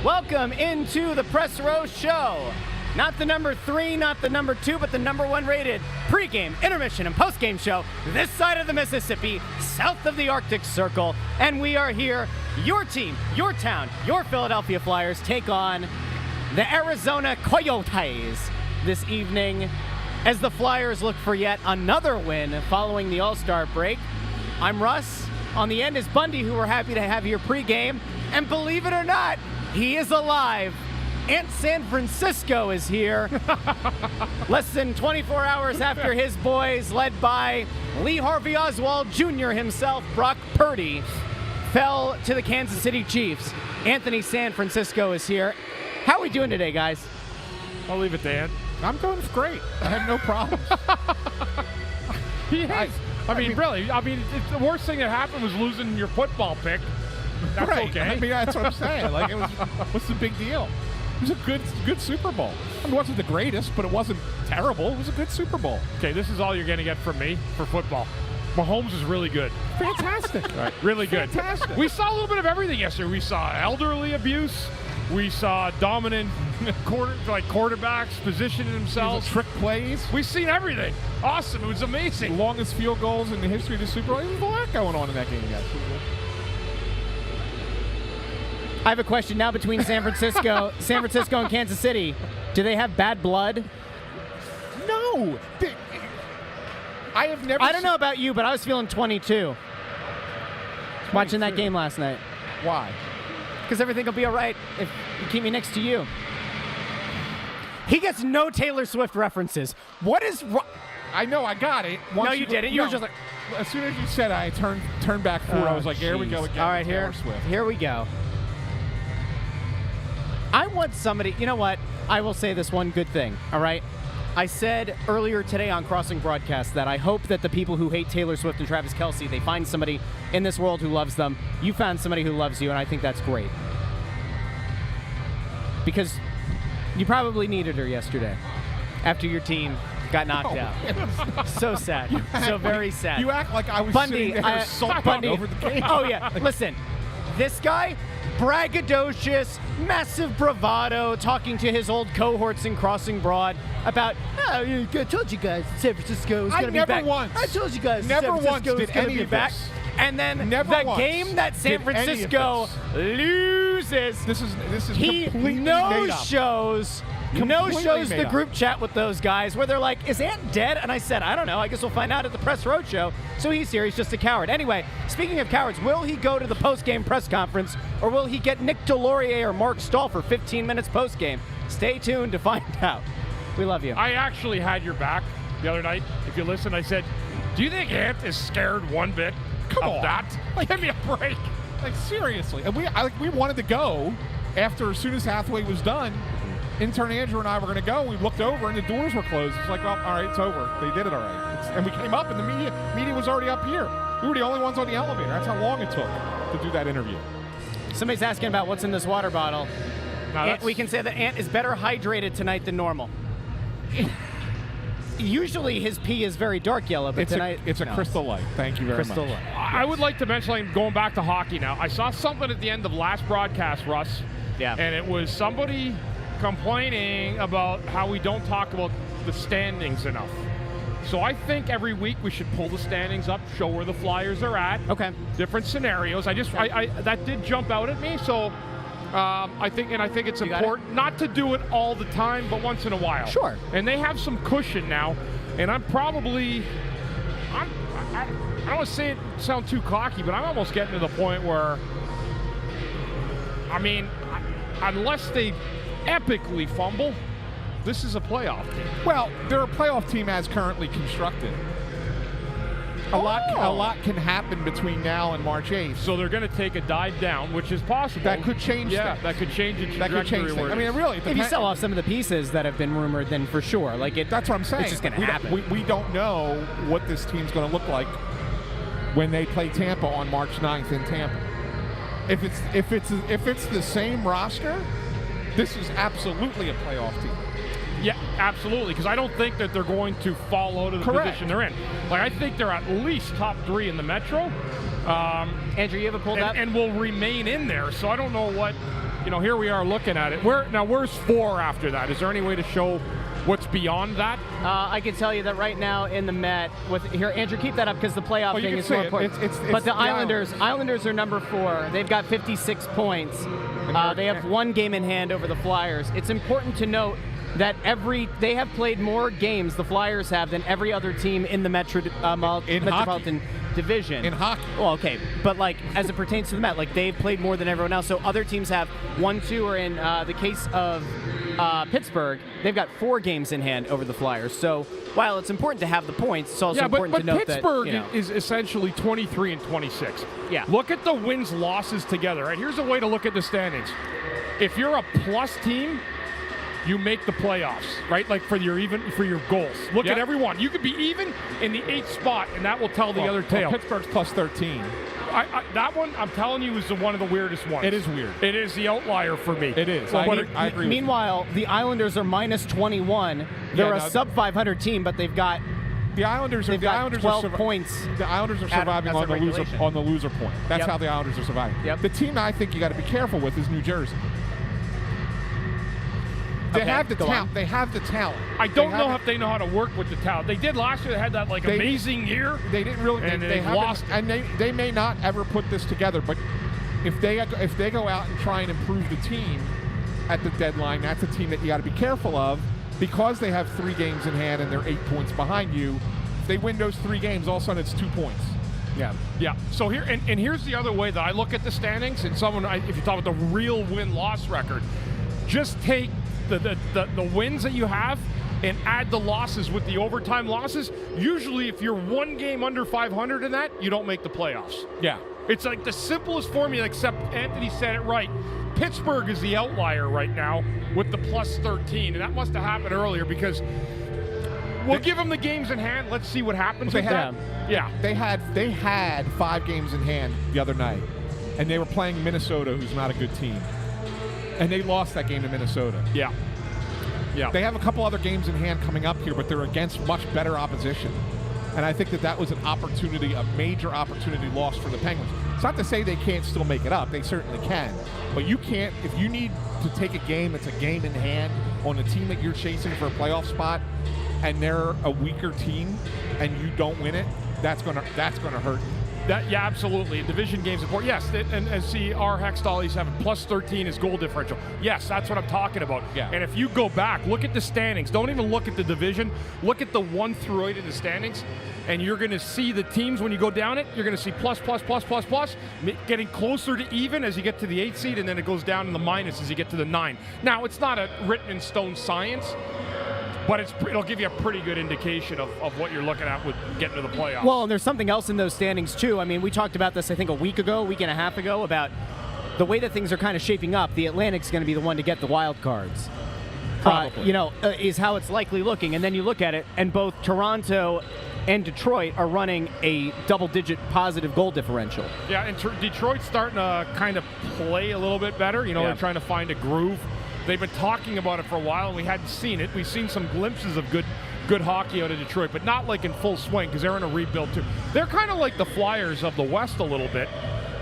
Welcome into the Press Row Show. Not the number 3, not the number 2, but the number 1 rated pregame, intermission, and postgame show this side of the Mississippi, south of the Arctic Circle. And we are here. Your team, your town, your Philadelphia Flyers take on the Arizona Coyotes this evening as the Flyers look for yet another win following the All-Star break. I'm Russ. On the end is Bundy, who we're happy to have here pregame. And believe it or not, he is alive. San Francisco is here. Less than 24 hours after his boys, led by Lee Harvey Oswald Jr. himself, Brock Purdy, fell to the Kansas City Chiefs. Anthony San Francisco is here. How are we doing today, guys? I'll leave it to Ant. I'm doing great. I have no problems. He is. I mean, really. The worst thing that happened was losing your football pick. That's right. okay. I mean, that's what I'm saying. Like, what's the big deal? It was a good Super Bowl. I mean, it wasn't the greatest, but it wasn't terrible. It was a good Super Bowl. Okay, this is all you're going to get from me for football. Mahomes is really good. Fantastic. Right. Really good. Fantastic. We saw a little bit of everything yesterday. We saw elderly abuse. We saw dominant quarterbacks positioning themselves. Trick plays. We've seen everything. Awesome. It was amazing. Longest field goals in the history of the Super Bowl. There was a lot going on in that game, guys. I have a question now between San Francisco and Kansas City. Do they have bad blood? No. I have never. I don't know about you, but I was feeling 22 watching that game last night. Why? Because everything will be all right if you keep me next to you. He gets no Taylor Swift references. What is wrong? I know, I got it. No, you didn't. You were just like. As soon as you said, I turned back forward. I was like, here we go again. All right, Taylor Swift. Here we go. I want somebody, you know what? I will say this one good thing, all right? I said earlier today on Crossing Broadcast that I hope that the people who hate Taylor Swift and Travis Kelce, they find somebody in this world who loves them. You found somebody who loves you, and I think that's great. Because you probably needed her yesterday after your team got knocked out. So sad. So very sad. You act like I was Bundy, sitting there sulking over the game. Oh, yeah. Listen, this guy, braggadocious, massive bravado, talking to his old cohorts in Crossing Broad about, I told you guys San Francisco was going to be back. I told you guys San Francisco was going to be back. And then the game that San Francisco loses, this is he completely made up. no-shows the group chat with those guys where they're like, is Ant dead? And I said, I don't know. I guess we'll find out at the Press Road Show. So he's here. He's just a coward. Anyway, speaking of cowards, will he go to the post-game press conference or will he get Nick Delorier or Mark Stahl for 15 minutes post-game? Stay tuned to find out. We love you. I actually had your back the other night. If you listen, I said, do you think Ant is scared one bit of that? Like, give me a break. Like, seriously. And we wanted to go as soon as Hathaway was done. Intern Andrew and I were going to go. We looked over and the doors were closed. It's like, well, all right, it's over. They did it all right. And we came up and the media was already up here. We were the only ones on the elevator. That's how long it took to do that interview. Somebody's asking about what's in this water bottle. We can say that Ant is better hydrated tonight than normal. Usually his pee is very dark yellow, but tonight it's a Crystal Light. Thank you very much. Crystal Light. I would like to mention, like, going back to hockey now, I saw something at the end of last broadcast, Russ. Yeah. And it was somebody complaining about how we don't talk about the standings enough. So I think every week we should pull the standings up, show where the Flyers are at. Okay. Different scenarios. I that did jump out at me. So I think it's important not to do it all the time, but once in a while. Sure. And they have some cushion now, and I don't want to say it sound too cocky, but I'm almost getting to the point where, I mean, unless they epically fumble, this is a playoff team. Well, they're a playoff team as currently constructed. A lot can happen between now and March 8th. So they're going to take a dive down, which is possible. That could change things. That could change the trajectory. That could change things. I mean, really, if you sell off some of the pieces that have been rumored, then for sure. That's what I'm saying. It's just going to happen. We don't know what this team's going to look like when they play Tampa on March 9th in Tampa. If it's the same roster, this is absolutely a playoff team. Yeah, absolutely, because I don't think that they're going to fall out of the position they're in. Like, I think they're at least top 3 in the Metro, Andrew, you have it pulled up? And will remain in there. So I don't know what, here we are looking at it. Where's 4 after that? Is there any way to show what's beyond that? I can tell you that right now in the Met, here, Andrew, keep that up because the playoff thing is more important. But the Islanders are number 4. They've got 56 points. They have 1 game in hand over the Flyers. It's important to note that they have played more games, the Flyers have, than every other team in the Metropolitan Division. In hockey. Well, okay, but as it pertains to the Met, they've played more than everyone else. So other teams have 1, 2, or in the case of Pittsburgh, they've got 4 games in hand over the Flyers. So while it's important to have the points, it's also important to note Pittsburgh that is essentially 23 and 26. Yeah. Look at the wins losses together. Right? Here's a way to look at the standings. If you're a plus team, you make the playoffs, right? For your goals. Look at everyone. You could be even in the 8th spot, and that will tell the other tale. Pittsburgh's plus 13. That one, I'm telling you, is one of the weirdest ones. It is weird. It is the outlier for me. It is. Well, I agree. Meanwhile, the Islanders are minus 21. They're a sub 500 team, but they've got the Islanders. They've got 12 points. The Islanders are surviving on the loser point. That's how the Islanders are surviving. Yep. The team I think you got to be careful with is New Jersey. They have the talent. They have the talent. I don't know if they know how to work with the talent. They did last year. They had that amazing year. They didn't really. And they lost. And they may not ever put this together. But if they go out and try and improve the team at the deadline, that's a team that you got to be careful of because they have 3 games in hand and they're 8 points behind you. If they win those 3 games, all of a sudden it's 2 points. Yeah. So here and here's the other way that I look at the standings. And if you talk about the real win-loss record, just take the wins that you have and add the losses with the overtime losses. Usually if you're 1 game under 500 in that, you don't make the playoffs. Yeah. It's the simplest formula, except Anthony said it right. Pittsburgh is the outlier right now with the plus 13, and that must have happened earlier because we'll give them the games in hand. Let's see what happens with that. Yeah. They had 5 games in hand the other night, and they were playing Minnesota, who's not a good team. And they lost that game to Minnesota. Yeah. They have a couple other games in hand coming up here, but they're against much better opposition. And I think that was an opportunity, a major opportunity lost for the Penguins. It's not to say they can't still make it up. They certainly can. But you can't, if you need to take a game that's a game in hand on a team that you're chasing for a playoff spot, and they're a weaker team, and you don't win it, that's gonna hurt you. Yeah, absolutely. Division games important. Yes, and see, our Hextall, he's having plus 13 is goal differential. Yes, that's what I'm talking about. Yeah. And if you go back, look at the standings. Don't even look at the division. Look at the 1 through 8 in the standings, and you're going to see the teams when you go down it. You're going to see plus, getting closer to even as you get to the 8th seed, and then it goes down in the minus as you get to the 9. Now, it's not a written in stone science, but it'll give you a pretty good indication of what you're looking at with getting to the playoffs. Well, and there's something else in those standings, too. I mean, we talked about this, I think, a week and a half ago, about the way that things are kind of shaping up. The Atlantic's going to be the one to get the wild cards. Probably. Is how it's likely looking. And then you look at it, and both Toronto and Detroit are running a double-digit positive goal differential. Yeah, and Detroit's starting to kind of play a little bit better. They're trying to find a groove. They've been talking about it for a while, and we hadn't seen it. We've seen some glimpses of good hockey out of Detroit, but not in full swing because they're in a rebuild too. They're kind of like the Flyers of the West a little bit,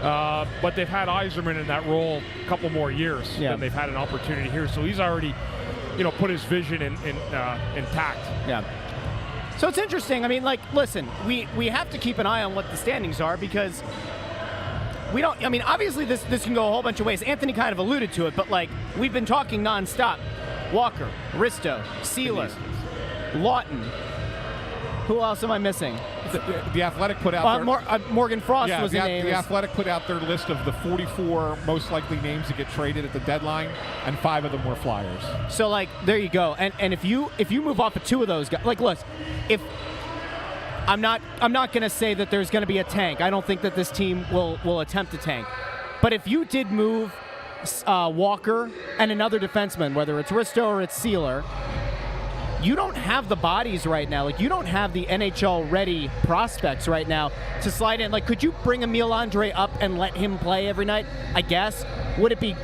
but they've had Yzerman in that role a couple more years than they've had an opportunity here. So he's already, put his vision intact. Yeah. So it's interesting. I mean, listen, we have to keep an eye on what the standings are because we don't. I mean, obviously this can go a whole bunch of ways. Anthony kind of alluded to it, but we've been talking nonstop. Walker, Risto, Sealer, Lawton. Who else am I missing? The Athletic put out Morgan Frost was the name. The Athletic put out their list of the 44 most likely names to get traded at the deadline, and 5 of them were Flyers. So there you go. And if you move off of 2 of those guys, look, if I'm not going to say that there's going to be a tank. I don't think that this team will attempt a tank. But if you did move Walker and another defenseman, whether it's Risto or it's Sealer, you don't have the bodies right now. You don't have the NHL-ready prospects right now to slide in. Could you bring Emil Andre up and let him play every night? I guess. Would it be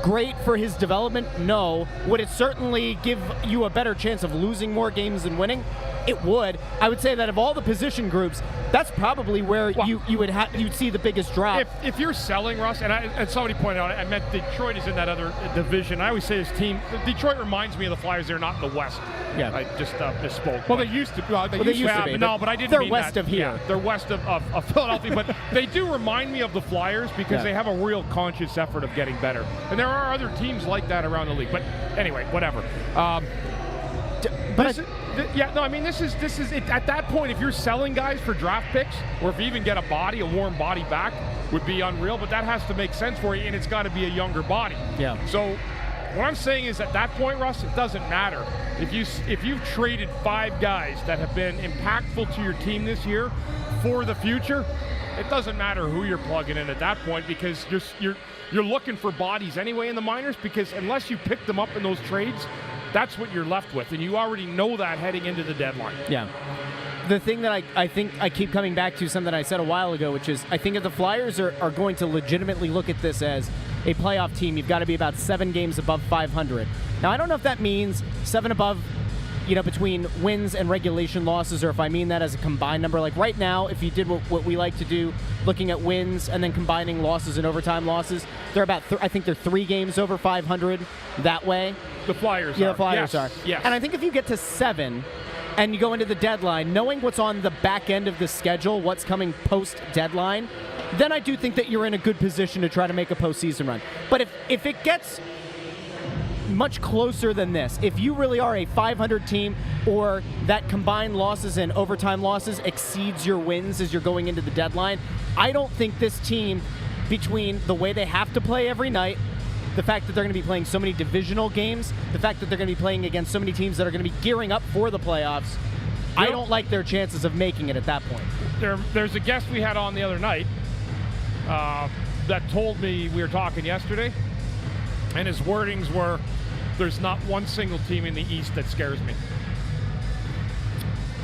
great for his development? No. Would it certainly give you a better chance of losing more games than winning? It would. I would say that of all the position groups, that's probably where you'd see the biggest drop. If you're selling, Russ, and somebody pointed out, I meant Detroit is in that other division. I always say this team, Detroit reminds me of the Flyers. They're not in the West. Yeah. I just misspoke. Well, they used to. They used to be. No, but I didn't they're mean west that. of here. Yeah, they're west of Philadelphia, but they do remind me of the Flyers because they have a real conscious effort of getting better. And there are other teams like that around the league. But anyway, whatever. This is it. At that point, if you're selling guys for draft picks, or if you even get a warm body back, would be unreal. But that has to make sense for you, and it's got to be a younger body. Yeah. So what I'm saying is, at that point, Russ, it doesn't matter if you've traded 5 guys that have been impactful to your team this year for the future. It doesn't matter who you're plugging in at that point, because you're looking for bodies anyway in the minors, because unless you pick them up in those trades, that's what you're left with, and you already know that heading into the deadline. Yeah. The thing that I think I keep coming back to, something I said a while ago, which is I think if the Flyers are going to legitimately look at this as a playoff team, you've got to be about 7 games above 500. Now, I don't know if that means 7 above, between wins and regulation losses, or if I mean that as a combined number. Like right now, if you did what we like to do, looking at wins and then combining losses and overtime losses, they're about, I think they're 3 games over 500 that way. The Flyers are. Yeah, the Flyers are. Yes. And I think if you get to 7 and you go into the deadline, knowing what's on the back end of the schedule, what's coming post-deadline, then I do think that you're in a good position to try to make a postseason run. But if it gets much closer than this, if you really are a 500 team, or that combined losses and overtime losses exceeds your wins as you're going into the deadline, I don't think this team, between the way they have to play every night, the fact that they're going to be playing so many divisional games, the fact that they're going to be playing against so many teams that are going to be gearing up for the playoffs, I don't like their chances of making it at that point. There's a guest we had on the other night that told me, we were talking yesterday, and his wordings were, there's not one single team in the East that scares me.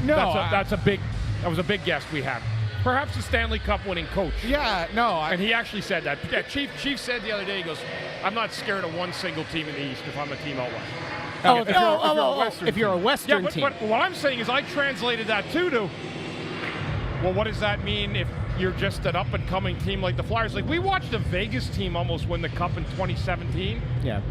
No, that was a big guest we had. Perhaps a Stanley Cup winning coach. Yeah, no. And he actually said that. Yeah, Chief said the other day, he goes, I'm not scared of one single team in the East if I'm a team out west. If you're a Western team. But what I'm saying is I translated that to, well, what does that mean if you're just an up-and-coming team like the Flyers? Like, we watched a Vegas team almost win the Cup in 2017. Yeah.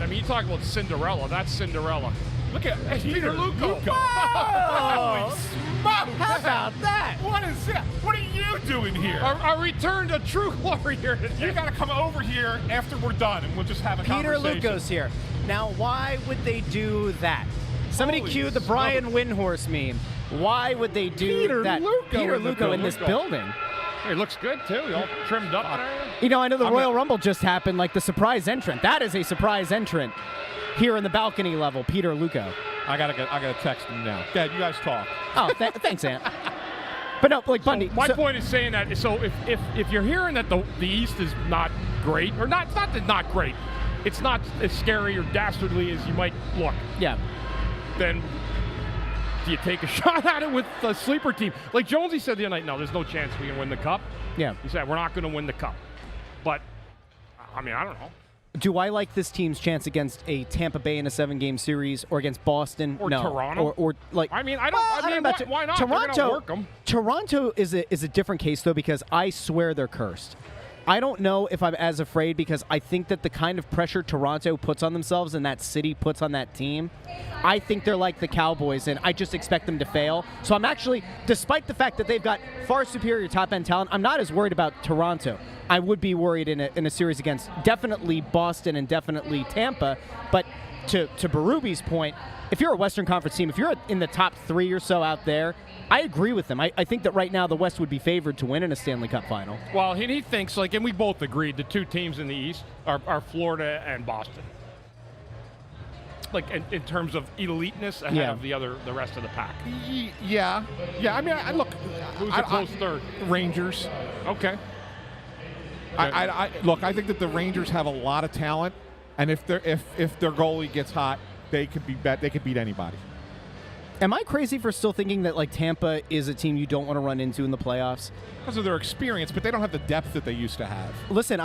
You talk about Cinderella. That's Cinderella. Look at Peter Luco. Holy smokes! How about that? What is that? What are you doing here? A return to true glory here today. You got to come over here after we're done, and we'll just have a Peter conversation. Luco's here. Now, why would they do that? Somebody cue the Brian Windhorse meme. Why would they do that? Peter Luco in this building. He looks good, too. He all trimmed up. I know the Royal Rumble just happened, like the surprise entrant. That is a surprise entrant here in the balcony level, Peter Luco. I gotta text him now. Dad, you guys talk. Oh, thanks, Ant. But no, like Bundy. My point is saying that, so if you're hearing that the East is not great, or not great, it's not as scary or dastardly as you might look. Yeah. Then do you take a shot at it with a sleeper team? Like Jonesy said the other night, no, there's no chance we can win the Cup. Yeah. He said, we're not going to win the Cup. But, I don't know. Do I like this team's chance against a Tampa Bay in a 7-game series, or against Boston? Or no. Toronto? Or like, I don't know. Why not? They're gonna work them. Toronto is a different case, though, because I swear they're cursed. I don't know if I'm as afraid, because I think that the kind of pressure Toronto puts on themselves and that city puts on that team, I think they're like the Cowboys, and I just expect them to fail. So I'm actually, despite the fact that they've got far superior top-end talent, I'm not as worried about Toronto. I would be worried in a series against definitely Boston and definitely Tampa, but to Berube's point, if you're a Western Conference team, if you're in the top 3 or so out there, I agree with him. I think that right now the West would be favored to win in a Stanley Cup final. Well, he thinks, and we both agreed, the 2 teams in the East are Florida and Boston. Like, in terms of eliteness ahead of the rest of the pack. Yeah. Look. Who's the close third? Rangers. Okay. I think that the Rangers have a lot of talent, and if their goalie gets hot, they could beat anybody. Am I crazy for still thinking that like Tampa is a team you don't want to run into in the playoffs? Because of their experience, but they don't have the depth that they used to have. Listen,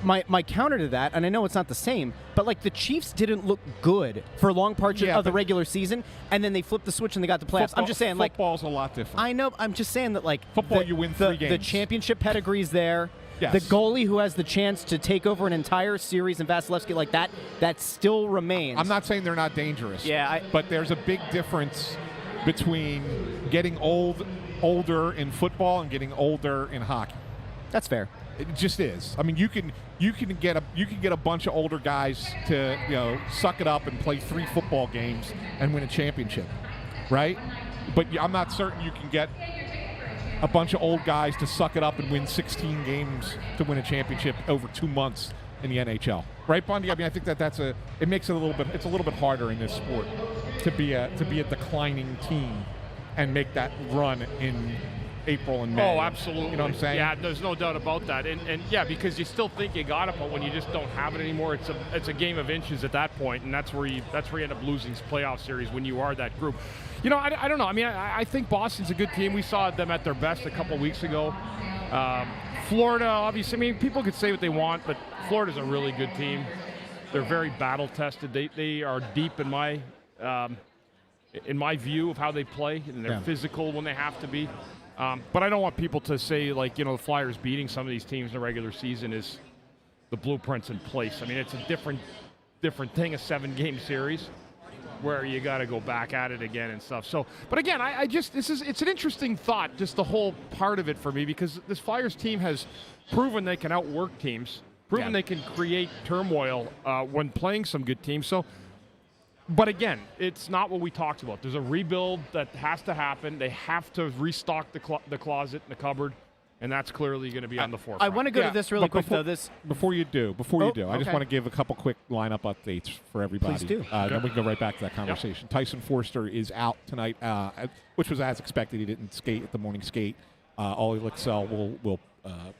my counter to that, and I know it's not the same, but like the Chiefs didn't look good for long parts of the regular season, and then they flipped the switch and they got the playoffs. I'm just saying, like, football's a lot different. I know. I'm just saying that, like, football, you win 3 games. The championship pedigree's there. Yes. The goalie who has the chance to take over an entire series and Vasilevsky like that still remains. I'm not saying they're not dangerous. Yeah, but there's a big difference between getting older in football and getting older in hockey. That's fair. It just is. I mean, you can get a bunch of older guys to suck it up and play 3 football games and win a championship, right? But I'm not certain you can get a bunch of old guys to suck it up and win 16 games to win a championship over 2 months in the NHL, right, Bundy? I mean, I think it makes it a little bit harder in this sport to be a declining team and make that run in April and May. Oh, absolutely. You know what I'm saying? Yeah, there's no doubt about that. And yeah, because you still think you got it, but when you just don't have it anymore, it's a game of inches at that point, and that's where you end up losing playoff series when you are that group. I don't know. I mean, I think Boston's a good team. We saw them at their best a couple weeks ago. Florida, obviously, I mean, people could say what they want, but Florida's a really good team. They're very battle-tested. They are deep in my view of how they play, and they're physical when they have to be. But I don't want people to say, like, the Flyers beating some of these teams in the regular season is the blueprint's in place. I mean, it's a different thing, a 7-game series where you got to go back at it again and stuff. So, but again, it's an interesting thought, just the whole part of it for me, because this Flyers team has proven they can outwork teams, proven they can create turmoil when playing some good teams. So, but again, it's not what we talked about. There's a rebuild that has to happen. They have to restock the closet and the cupboard, and that's clearly going to be on the forefront. I want to go to this really quick, though. Before you do, I just want to give a couple quick lineup updates for everybody. Please do. Then we can go right back to that conversation. Yep. Tyson Forster is out tonight, which was as expected. He didn't skate at the morning skate. Ollie Lixell will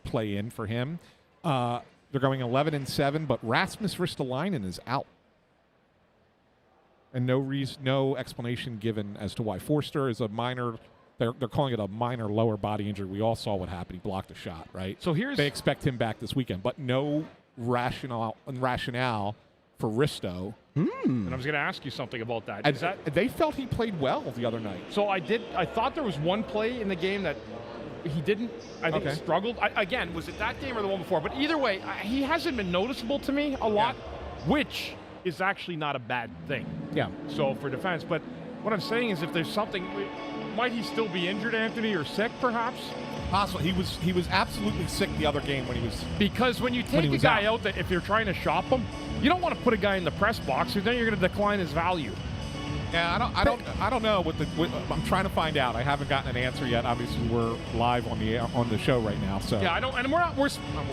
play in for him. They're going 11-7, but Rasmus Ristolainen is out. And no explanation given as to why. Forster is a minor. They're calling it a minor lower body injury. We all saw what happened. He blocked a shot, right? So they expect him back this weekend, but no rationale for Risto. And I was going to ask you something about that. They felt he played well the other night. So I thought there was one play in the game that he didn't. I think he struggled. Again, was it that game or the one before? But either way, he hasn't been noticeable to me a lot, which is actually not a bad thing. Yeah. So for defense, but what I'm saying is, if there's something, might he still be injured, Anthony, or sick, perhaps? Possible. He was absolutely sick the other game when he was. Because when you take a guy out, that if you're trying to shop him, you don't want to put a guy in the press box, because then you're going to decline his value. Yeah, I don't know I'm trying to find out. I haven't gotten an answer yet. Obviously, we're live on the show right now. So yeah, I don't, and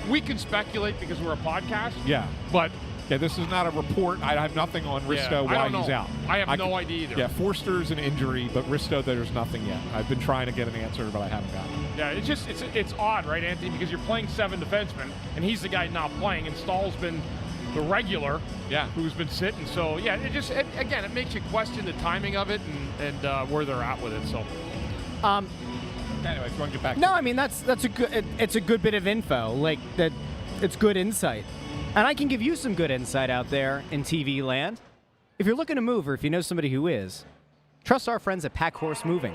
we can speculate because we're a podcast. Yeah, but. Yeah, this is not a report. I have nothing on Risto why he's out. I have no idea either. Yeah, Forster's an injury, but Risto, there's nothing yet. I've been trying to get an answer, but I haven't gotten it. Yeah, it's odd, right, Anthony? Because you're playing 7 defensemen, and he's the guy not playing, and Stahl's been the regular who's been sitting. So, yeah, it makes you question the timing of it and where they're at with it. So, anyways, you want to get back? No, I mean that's a good. It's a good bit of info. Like that, it's good insight. And I can give you some good insight out there in TV land. If you're looking to move, or if you know somebody who is, trust our friends at Pack Horse Moving.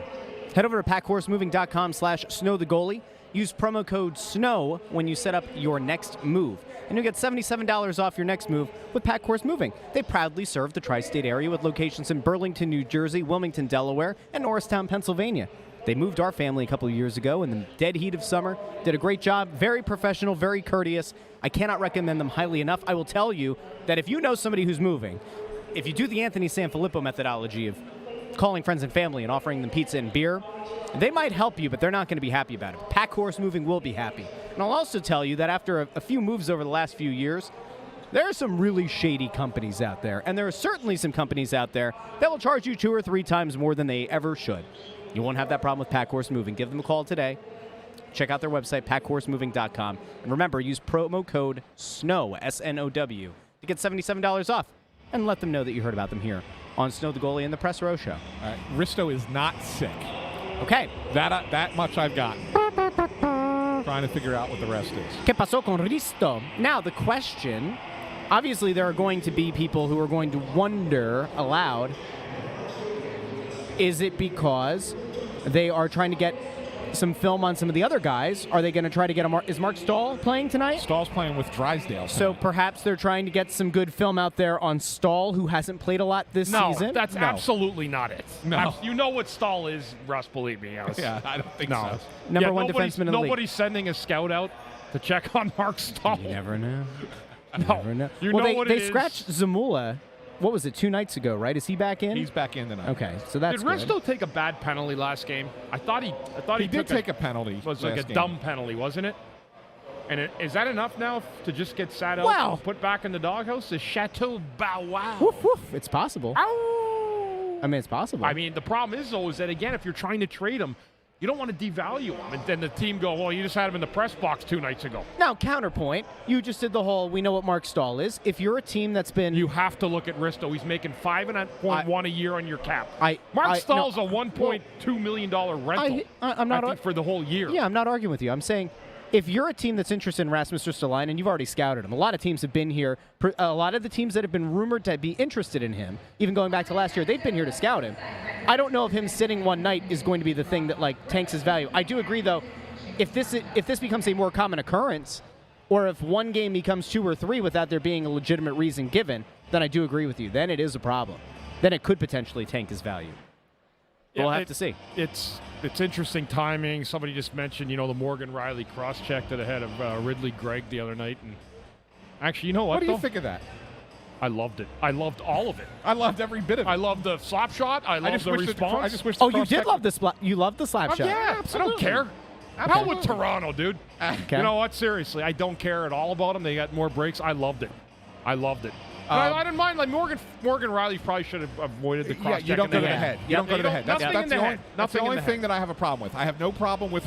Head over to packhorsemoving.com/snowthegoalie. Use promo code SNOW when you set up your next move. And you'll get $77 off your next move with Pack Horse Moving. They proudly serve the tri-state area with locations in Burlington, New Jersey, Wilmington, Delaware, and Norristown, Pennsylvania. They moved our family a couple of years ago in the dead heat of summer. Did a great job. Very professional, very courteous. I cannot recommend them highly enough. I will tell you that if you know somebody who's moving, if you do the Anthony SanFilippo methodology of calling friends and family and offering them pizza and beer, they might help you, but they're not going to be happy about it. Pack Horse Moving will be happy. And I'll also tell you that after a few moves over the last few years, there are some really shady companies out there. And there are certainly some companies out there that will charge you 2 or 3 times more than they ever should. You won't have that problem with Pack Horse Moving. Give them a call today. Check out their website, packhorsemoving.com. And remember, use promo code SNOW, S-N-O-W, to get $77 off. And let them know that you heard about them here on Snow the Goalie and the Press Row Show. Risto is not sick. Okay. That much I've got. trying to figure out what the rest is. ¿Qué pasó con Risto? Now, the question, obviously there are going to be people who are going to wonder aloud, is it because they are trying to get some film on some of the other guys? Are they going to try to get is Mark Stahl playing tonight? Stahl's playing with Drysdale. So perhaps they're trying to get some good film out there on Stahl, who hasn't played a lot this season? No, that's absolutely not it. No. You know what Stahl is, Russ, believe me. Yeah, I don't think no. so. Number one defenseman in the league. Nobody's sending a scout out to check on Mark Stahl. You never know. No. Never know. You know what they scratched Zamula. What was it, 2 nights ago, right? Is he back in? He's back in tonight. Okay, so that's Did Risto take a bad penalty last game? I thought he did take a penalty. It was like a dumb penalty, wasn't it? And is that enough now to just get sat out Wow. and put back in the doghouse? The Chateau Bow Wow. Woof, woof. It's possible. Ow. I mean, it's possible. I mean, the problem is, though, is that, again, if you're trying to trade him, you don't want to devalue him. And then the team go, well, you just had him in the press box 2 nights ago. Now, counterpoint, you just did the whole, we know what Mark Stahl is. If you're a team that's been... You have to look at Risto. He's making $5.1 a year on your cap. Mark Stahl's a $1.2 million rental. I'm not I think for the whole year. Yeah, I'm not arguing with you. I'm saying if you're a team that's interested in Rasmus Ristolainen, and you've already scouted him, a lot of teams have been here. A lot of the teams that have been rumored to be interested in him, even going back to last year, they've been here to scout him. I don't know if him sitting one night is going to be the thing that tanks his value. I do agree, though, if this becomes a more common occurrence, or if one game becomes 2 or 3 without there being a legitimate reason given, then I do agree with you. Then it is a problem. Then it could potentially tank his value. Yeah, we'll have to see. It's interesting timing. Somebody just mentioned, the Morgan Riley cross-check to the head of Ridley Gregg the other night. And actually, you know what? What do you think of that? I loved it. I loved all of it. I loved every bit of it. I loved the slap shot. I loved the response. I just wish. Oh, you did love the you loved the slap shot. Yeah, absolutely. I don't care. How with Toronto, dude? Okay. You know what? Seriously, I don't care at all about them. They got more breaks. I loved it. I didn't mind. Morgan Riley probably should have avoided the cross check. Yeah, you don't go to the head. You don't go to the head. That's the only thing that I have a problem with. I have no problem with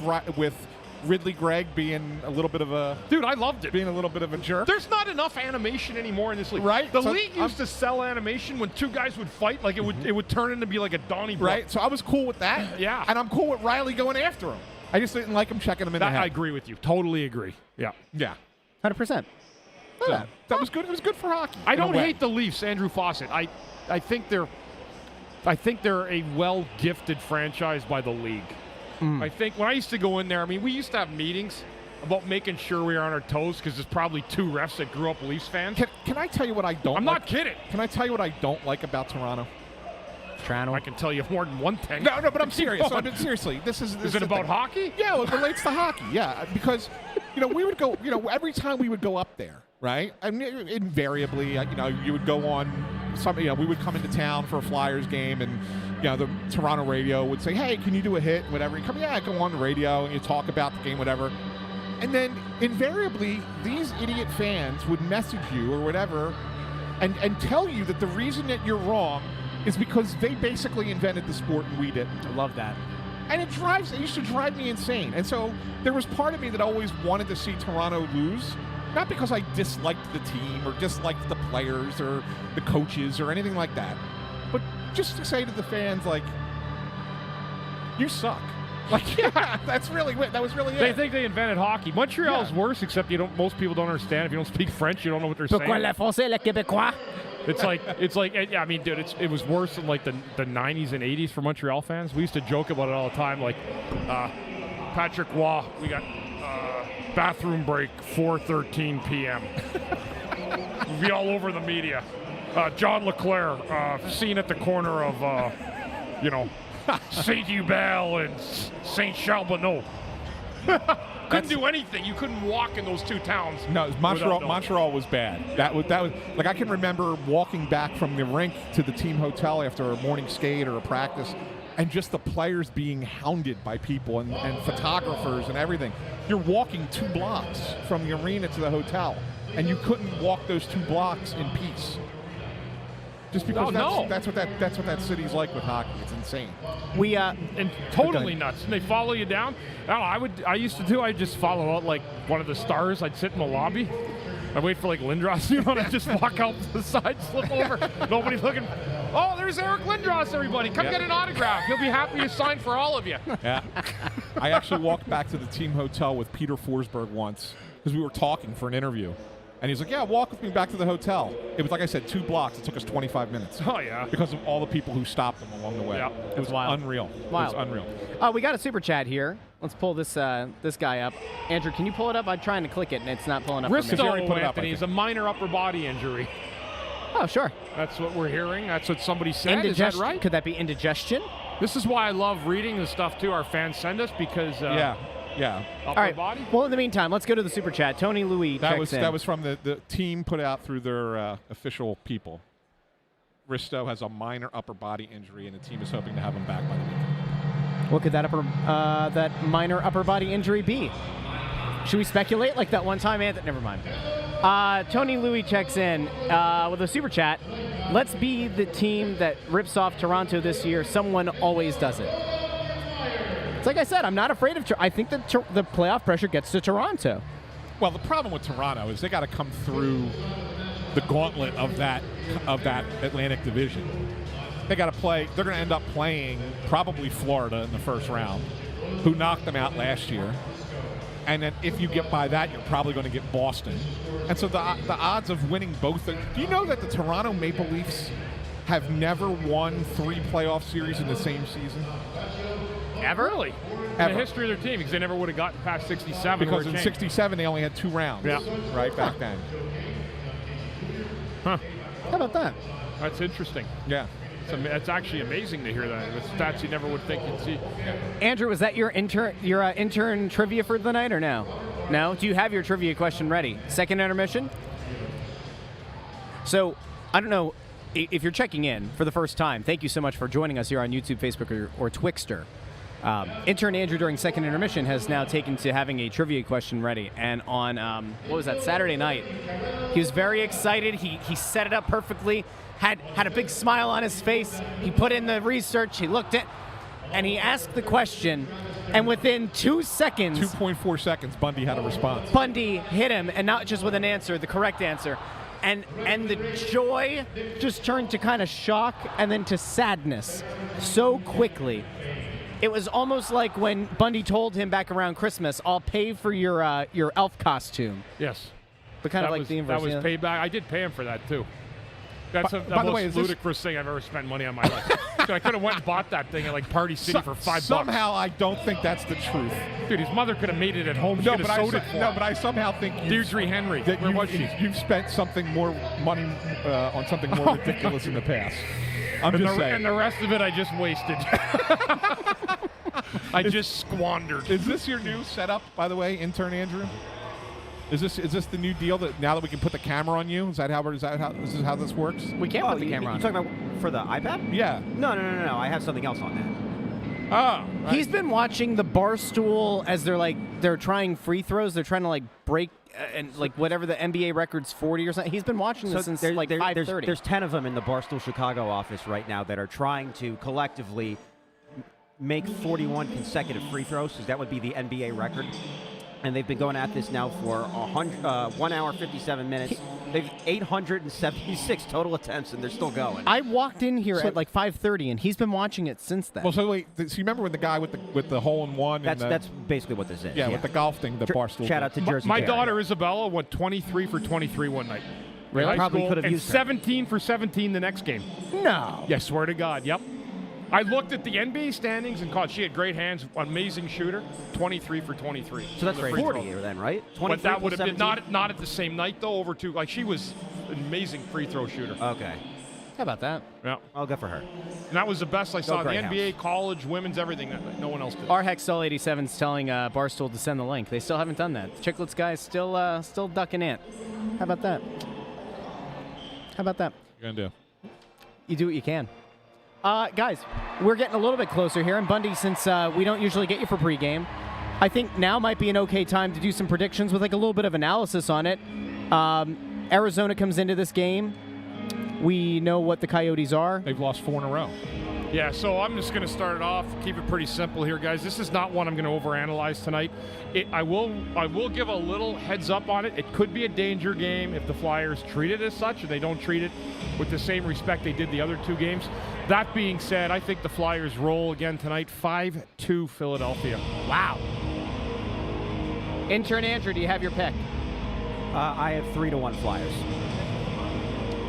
Ridley Gregg being a little bit of a dude. I loved it. Being a little bit of a jerk. There's not enough animation anymore in this league. Right. The league used to sell animation when 2 guys would fight. Like it would turn into be like a Donnybrook. Right. So I was cool with that. Yeah. And I'm cool with Riley going after him. I just didn't like him checking him in the head. I agree with you. Totally agree. Yeah. Yeah. 100%. Yeah. That was good. It was good for hockey. I don't hate the Leafs, Andrew Fawcett. I think they're a well-gifted franchise by the league. I think when I used to go in there, we used to have meetings about making sure we were on our toes because there's probably 2 refs that grew up Leafs fans. Can I tell you what I don't I'm like? not kidding. Can I tell you what I don't like about Toronto? I can tell you more than one thing. No, but I'm serious. Seriously, this is it about hockey? Yeah, it relates to hockey. Yeah, because we would go. Every time we would go up there, right? I mean, invariably, you would go on. We would come into town for a Flyers game, and the Toronto radio would say, "Hey, can you do a hit?" Whatever. You come, go on the radio, and you talk about the game, whatever. And then invariably, these idiot fans would message you or whatever, and tell you that the reason that you're wrong is because they basically invented the sport and we didn't. I love that. And it used to drive me insane. And so there was part of me that always wanted to see Toronto lose, not because I disliked the team or disliked the players or the coaches or anything like that, but just to say to the fans, you suck. That was really it. They think they invented hockey. Montreal's worse, except most people don't understand. If you don't speak French, you don't know what they're saying. Pourquoi le français, le québécois? It's like, dude, it was worse than the 90s and 80s for Montreal fans. We used to joke about it all the time. Patrick Waugh, we got bathroom break 4:13 p.m. We'll be all over the media. John Leclerc, seen at the corner of, Saint-Hubert and Saint-Charbonneau. Couldn't do anything. You couldn't walk in those 2 towns. No, Montreal was bad. That was I can remember walking back from the rink to the team hotel after a morning skate or a practice, and just the players being hounded by people and photographers and everything. You're walking 2 blocks from the arena to the hotel, and you couldn't walk those 2 blocks in peace. Just because that's what that city's like with hockey. It's insane. And totally nuts. And they follow you down. I used to I'd just follow out like one of the stars. I'd sit in the lobby. I'd wait for Lindros, and I'd just walk out to the side, slip over. Nobody's looking. Oh, there's Eric Lindros, everybody. Come get an autograph. He'll be happy to sign for all of you. Yeah. I actually walked back to the team hotel with Peter Forsberg once because we were talking for an interview. And he's like, yeah, walk with me back to the hotel. It was, like I said, 2 blocks. It took us 25 minutes. Oh, yeah. Because of all the people who stopped them along the way. Yeah. It was wild. Unreal. Wild. It was unreal. We got a super chat here. Let's pull this this guy up. Andrew, can you pull it up? I'm trying to click it, and it's not pulling up for me. Risto, already put it up, I Anthony, is a think. minor upper body injury. Oh, sure. That's what we're hearing. That's what somebody said. Is that right? Could that be indigestion? This is why I love reading the stuff, too, our fans send us, because Yeah. upper All right. body. Well, in the meantime, let's go to the super chat. Tony Louis checks in. That was from the team put out through their official people. Risto has a minor upper body injury, and the team is hoping to have him back by the weekend. What could that minor upper body injury be? Should we speculate like that one time, Anthony? Never mind. Tony Louis checks in with a super chat. Let's be the team that rips off Toronto this year. Someone always does it. It's like I said, I'm not afraid of. I think that the playoff pressure gets to Toronto. Well, the problem with Toronto is they got to come through the gauntlet of that Atlantic Division. They got to play. They're going to end up playing probably Florida in the first round, who knocked them out last year. And then if you get by that, you're probably going to get Boston. And so the odds of winning both. Do you know that the Toronto Maple Leafs have never won 3 playoff series in the same season? Ever? Really? Ever. In the history of their team, because they never would have gotten past 67. Because in 67, they only had 2 rounds. Yeah. Right back then. Huh. How about that? That's interesting. Yeah. It's actually amazing to hear that. With stats you never would think you'd see. Andrew, was that your intern trivia for the night or no? No? Do you have your trivia question ready? Second intermission? So, I don't know if you're checking in for the first time. Thank you so much for joining us here on YouTube, Facebook, or Twixter. Intern Andrew during second intermission has now taken to having a trivia question ready. And on, what was that, Saturday night, he was very excited. He set it up perfectly, had a big smile on his face. He put in the research, he looked at, and he asked the question. And within 2 seconds, 2.4 seconds, Bundy had a response. Bundy hit him, and not just with an answer, the correct answer. And the joy just turned to kind of shock and then to sadness so quickly. It was almost like when Bundy told him back around Christmas, "I'll pay for your elf costume." Yes. But kind of like the inverse. That was payback. I did pay him for that, too. That's the by the most way, is ludicrous thing I've ever spent money on my life. So I could have went and bought that thing at like Party City for $5. Somehow, I don't think that's the truth. Dude, his mother could have made it at home. She could have sold it for him. But I somehow think Deirdre Henry. that Where was she? you've spent something more money on something more ridiculous in the past. I'm just saying. And the rest of it I just wasted. I just squandered. Is this your new setup, by the way, intern Andrew? Is this the new deal that now that we can put the camera on you? Is that how this works? We can't put the camera on. You talking about for the iPad? Yeah. No. I have something else on that. Oh. Right. He's been watching the Barstool as they're trying free throws. They're trying to like break and like whatever the NBA record's 40 or something. He's been watching this since like 5:30. There's 10 of them in the Barstool Chicago office right now that are trying to collectively make 41 consecutive free throws, because that would be the NBA record. And they've been going at this now for 1 hour, 57 minutes. They've 876 total attempts, and they're still going. I walked in here at like 5:30, and he's been watching it since then. Well, so wait, so you remember when the guy with the hole in one? That's basically what this is. Yeah, with the golf thing, the Barstool. Shout out to Jersey. My Terry. daughter Isabella went 23 for 23 one night. Really? High Probably school, could have and used her. 17 for 17 the next game. No. Yeah, swear to God. Yep. I looked at the NBA standings and caught. She had great hands, amazing shooter. 23 for 23. So that's The free 40 throw. then, right? But that would plus have been 17? not at the same night though. Over two, like she was an amazing free throw shooter. Okay. How about that? Yeah, I'll go for her. and that was the best I saw in the Greyhounds. NBA, college, women's, everything. That no one else did. Our Hexcel87's telling Barstool to send the link. They still haven't done that. The Chicklets guys still ducking ant. How about that? How about that? You're gonna do. You do what you can. Guys, we're getting a little bit closer here. And Bundy, since we don't usually get you for pregame, I think now might be an okay time to do some predictions with like a little bit of analysis on it. Arizona comes into this game. We know what the Coyotes are. They've lost 4 in a row. Yeah, so I'm just going to start it off, keep it pretty simple here, guys. This is not one I'm going to overanalyze tonight. I will give a little heads up on it. It could be a danger game if the Flyers treat it as such and they don't treat it with the same respect they did the other 2 games. That being said, I think the Flyers roll again tonight, 5-2 Philadelphia. Wow. Intern Andrew, do you have your pick? I have 3-1 Flyers.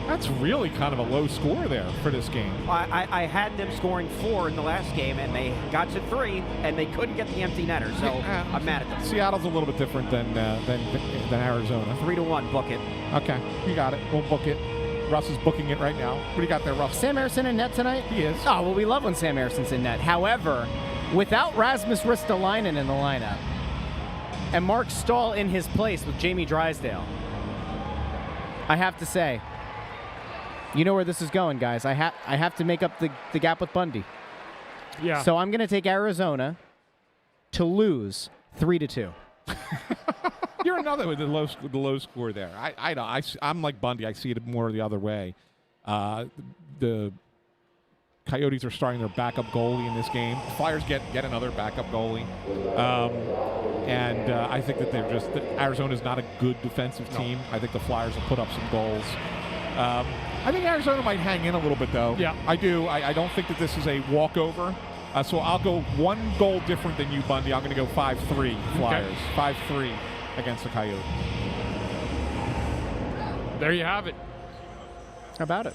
That's really kind of a low score there for this game. I had them scoring 4 in the last game, and they got to 3, and they couldn't get the empty netter, so I'm mad at them. Seattle's a little bit different than Arizona. 3-1, book it. Okay, you got it. We'll book it. Russ is booking it right now. What do you got there, Russ? Sam Ersson in net tonight? He is. Oh, well, we love when Sam Ersson's in net. However, without Rasmus Ristolainen in the lineup and Mark Stahl in his place with Jamie Drysdale, I have to say, you know where this is going, guys. I have to make up the gap with Bundy. Yeah. So I'm going to take Arizona to lose 3-2. You're another with the low score there. I'm like Bundy. I see it more the other way. The Coyotes are starting their backup goalie in this game. The Flyers get another backup goalie, and I think that Arizona's not a good defensive team. I think the Flyers will put up some goals. I think Arizona might hang in a little bit, though. Yeah. I do. I don't think that this is a walkover. So I'll go 1 goal different than you, Bundy. I'm going to go 5-3 Flyers. Okay. 5-3 against the Coyotes. There you have it. How about it?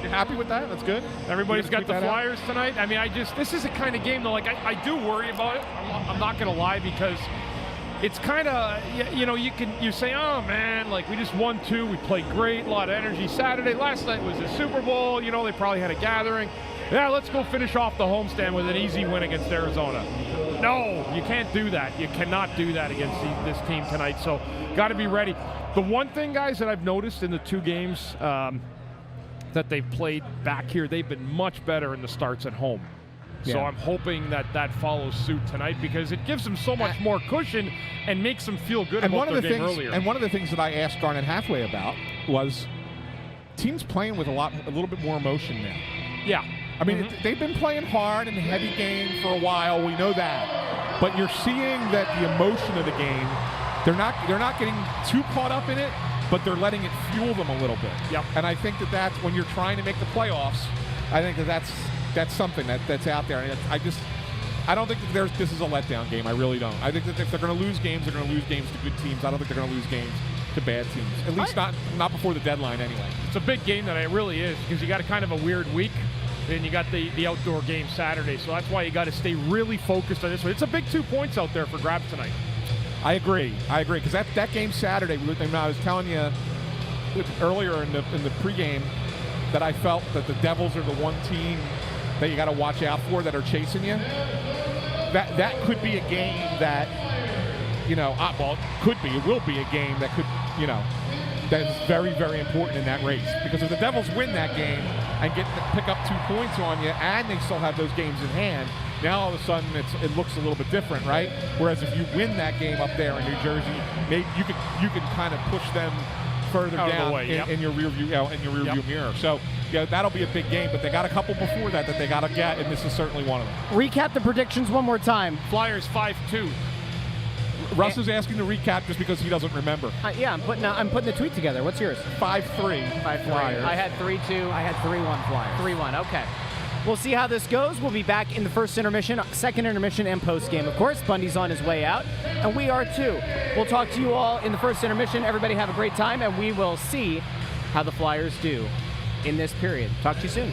You happy with that? That's good. Everybody's got the Flyers tonight. I mean, this is a kind of game, though, like, I do worry about it. I'm not going to lie, because it's kind of, you say, oh, man, like, we just won 2. We played great, a lot of energy. Saturday, last night was the Super Bowl. They probably had a gathering. Yeah, let's go finish off the homestand with an easy win against Arizona. No, you can't do that. You cannot do that against this team tonight. So, got to be ready. The one thing, guys, that I've noticed in the 2 games that they've played back here, they've been much better in the starts at home. So I'm hoping that follows suit tonight, because it gives them so much more cushion and makes them feel good about their game earlier. And one of the things that I asked Garnet Hathaway about was teams playing with a little bit more emotion now. Yeah. I mean, they've been playing hard and heavy game for a while. We know that. But you're seeing that the emotion of the game, they're not getting too caught up in it, but they're letting it fuel them a little bit. Yep. And I think that's when you're trying to make the playoffs. I think that's something that's out there. And I don't think that this is a letdown game. I really don't. I think that if they're going to lose games, they're going to lose games to good teams. I don't think they're going to lose games to bad teams. At least not before the deadline anyway. It's a big game tonight. It really is, because you got a kind of a weird week. Then you got the outdoor game Saturday. So that's why you got to stay really focused on this one. It's a big 2 points out there for grabs tonight. I agree. Because that game Saturday, I was telling you earlier in the pregame that I felt that the Devils are the one team that you got to watch out for that are chasing you. That could be a game that, it will be a game that could, that is very, very important in that race. Because if the Devils win that game and pick up 2 points on you, and they still have those games in hand, now all of a sudden it looks a little bit different, right? Whereas if you win that game up there in New Jersey, maybe you can kind of push them further down in your rear view mirror. So that'll be a big game, but they got a couple before that they got to get, and this is certainly one of them. Recap the predictions one more time. Flyers 5-2. Russ is asking to recap just because he doesn't remember. I'm putting the tweet together. What's yours? 5-3. 5-3. Flyers. I had 3-2. I had 3-1 Flyers. 3-1. Okay. We'll see how this goes. We'll be back in the first intermission, second intermission, and post-game. Of course, Bundy's on his way out, and we are too. We'll talk to you all in the first intermission. Everybody have a great time, and we will see how the Flyers do in this period. Talk to you soon.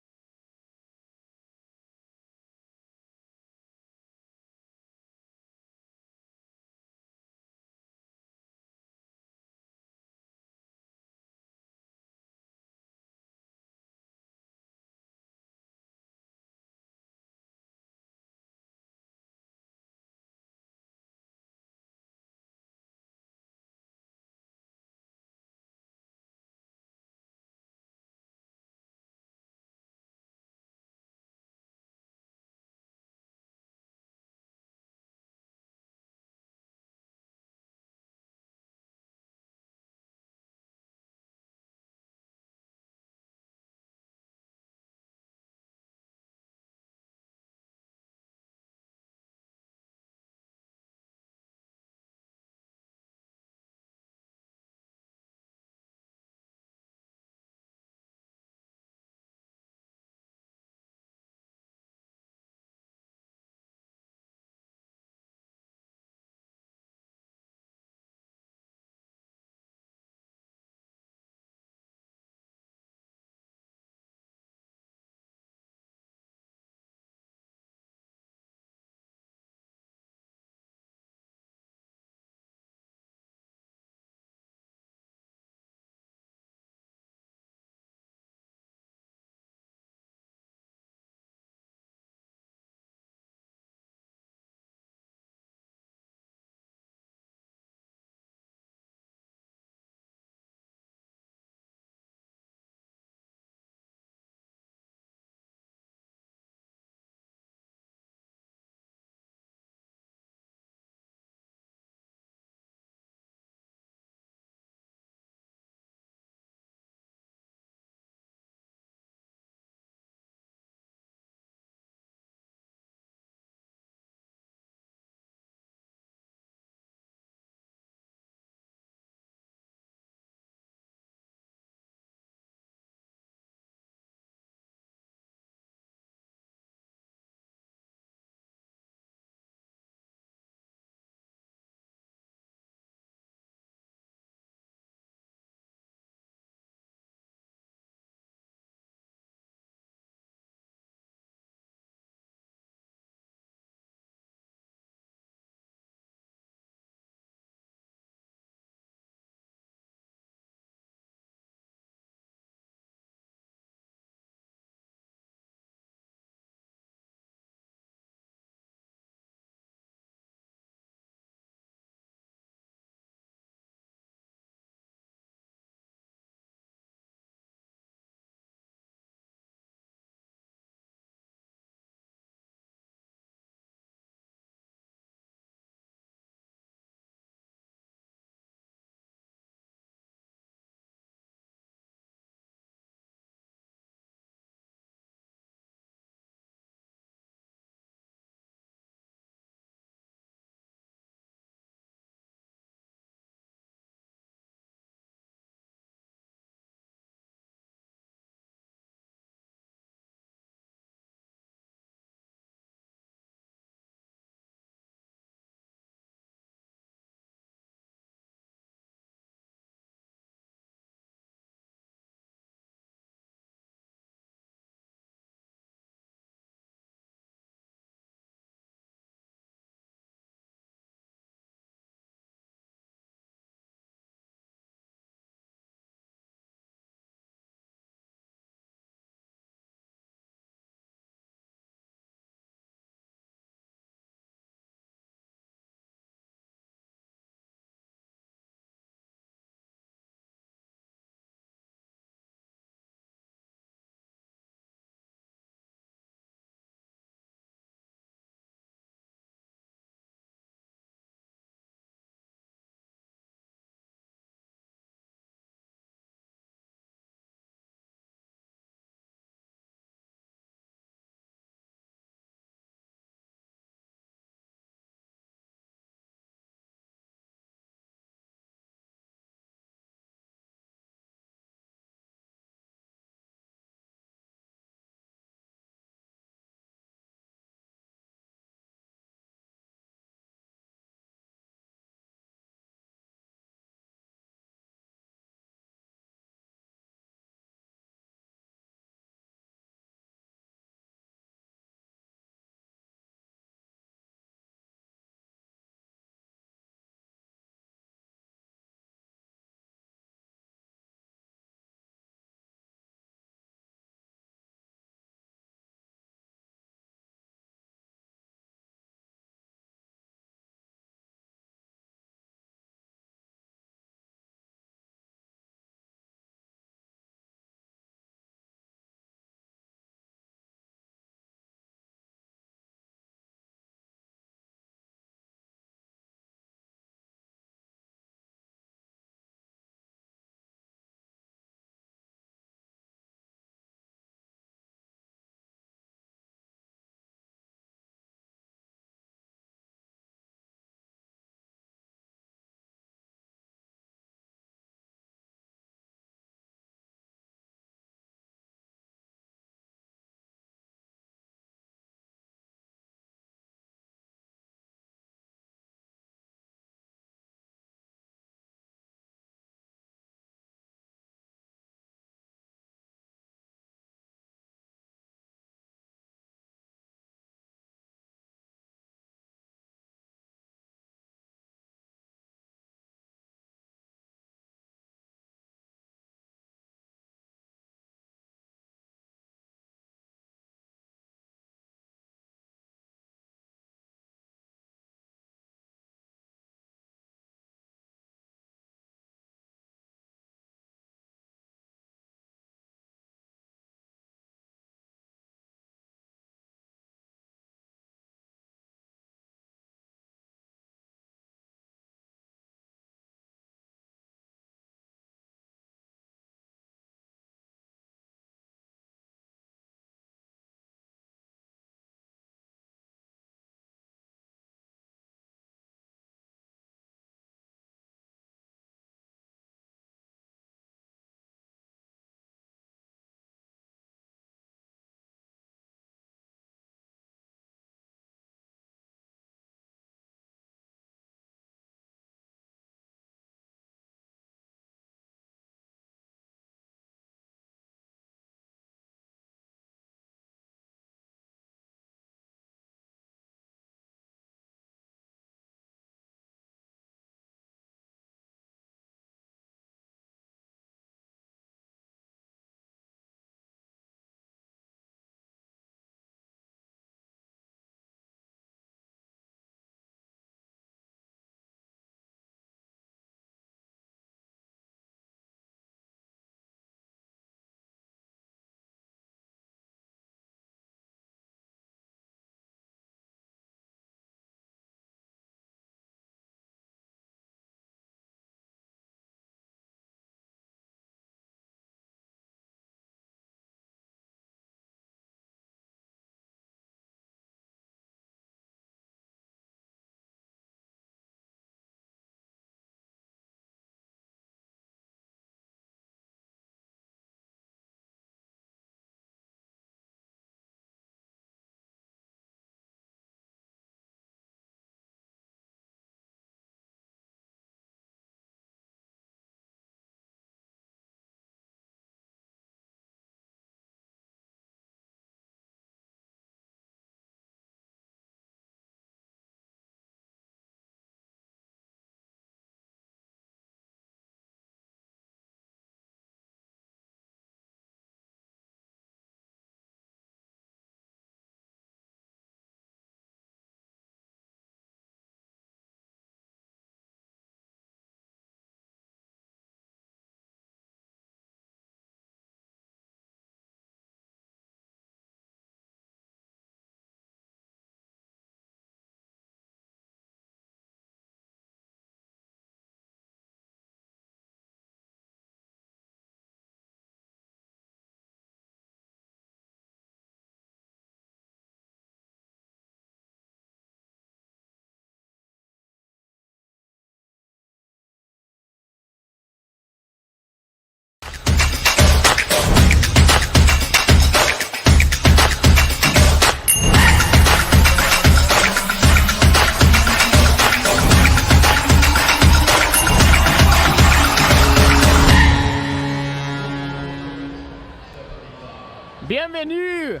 Bienvenue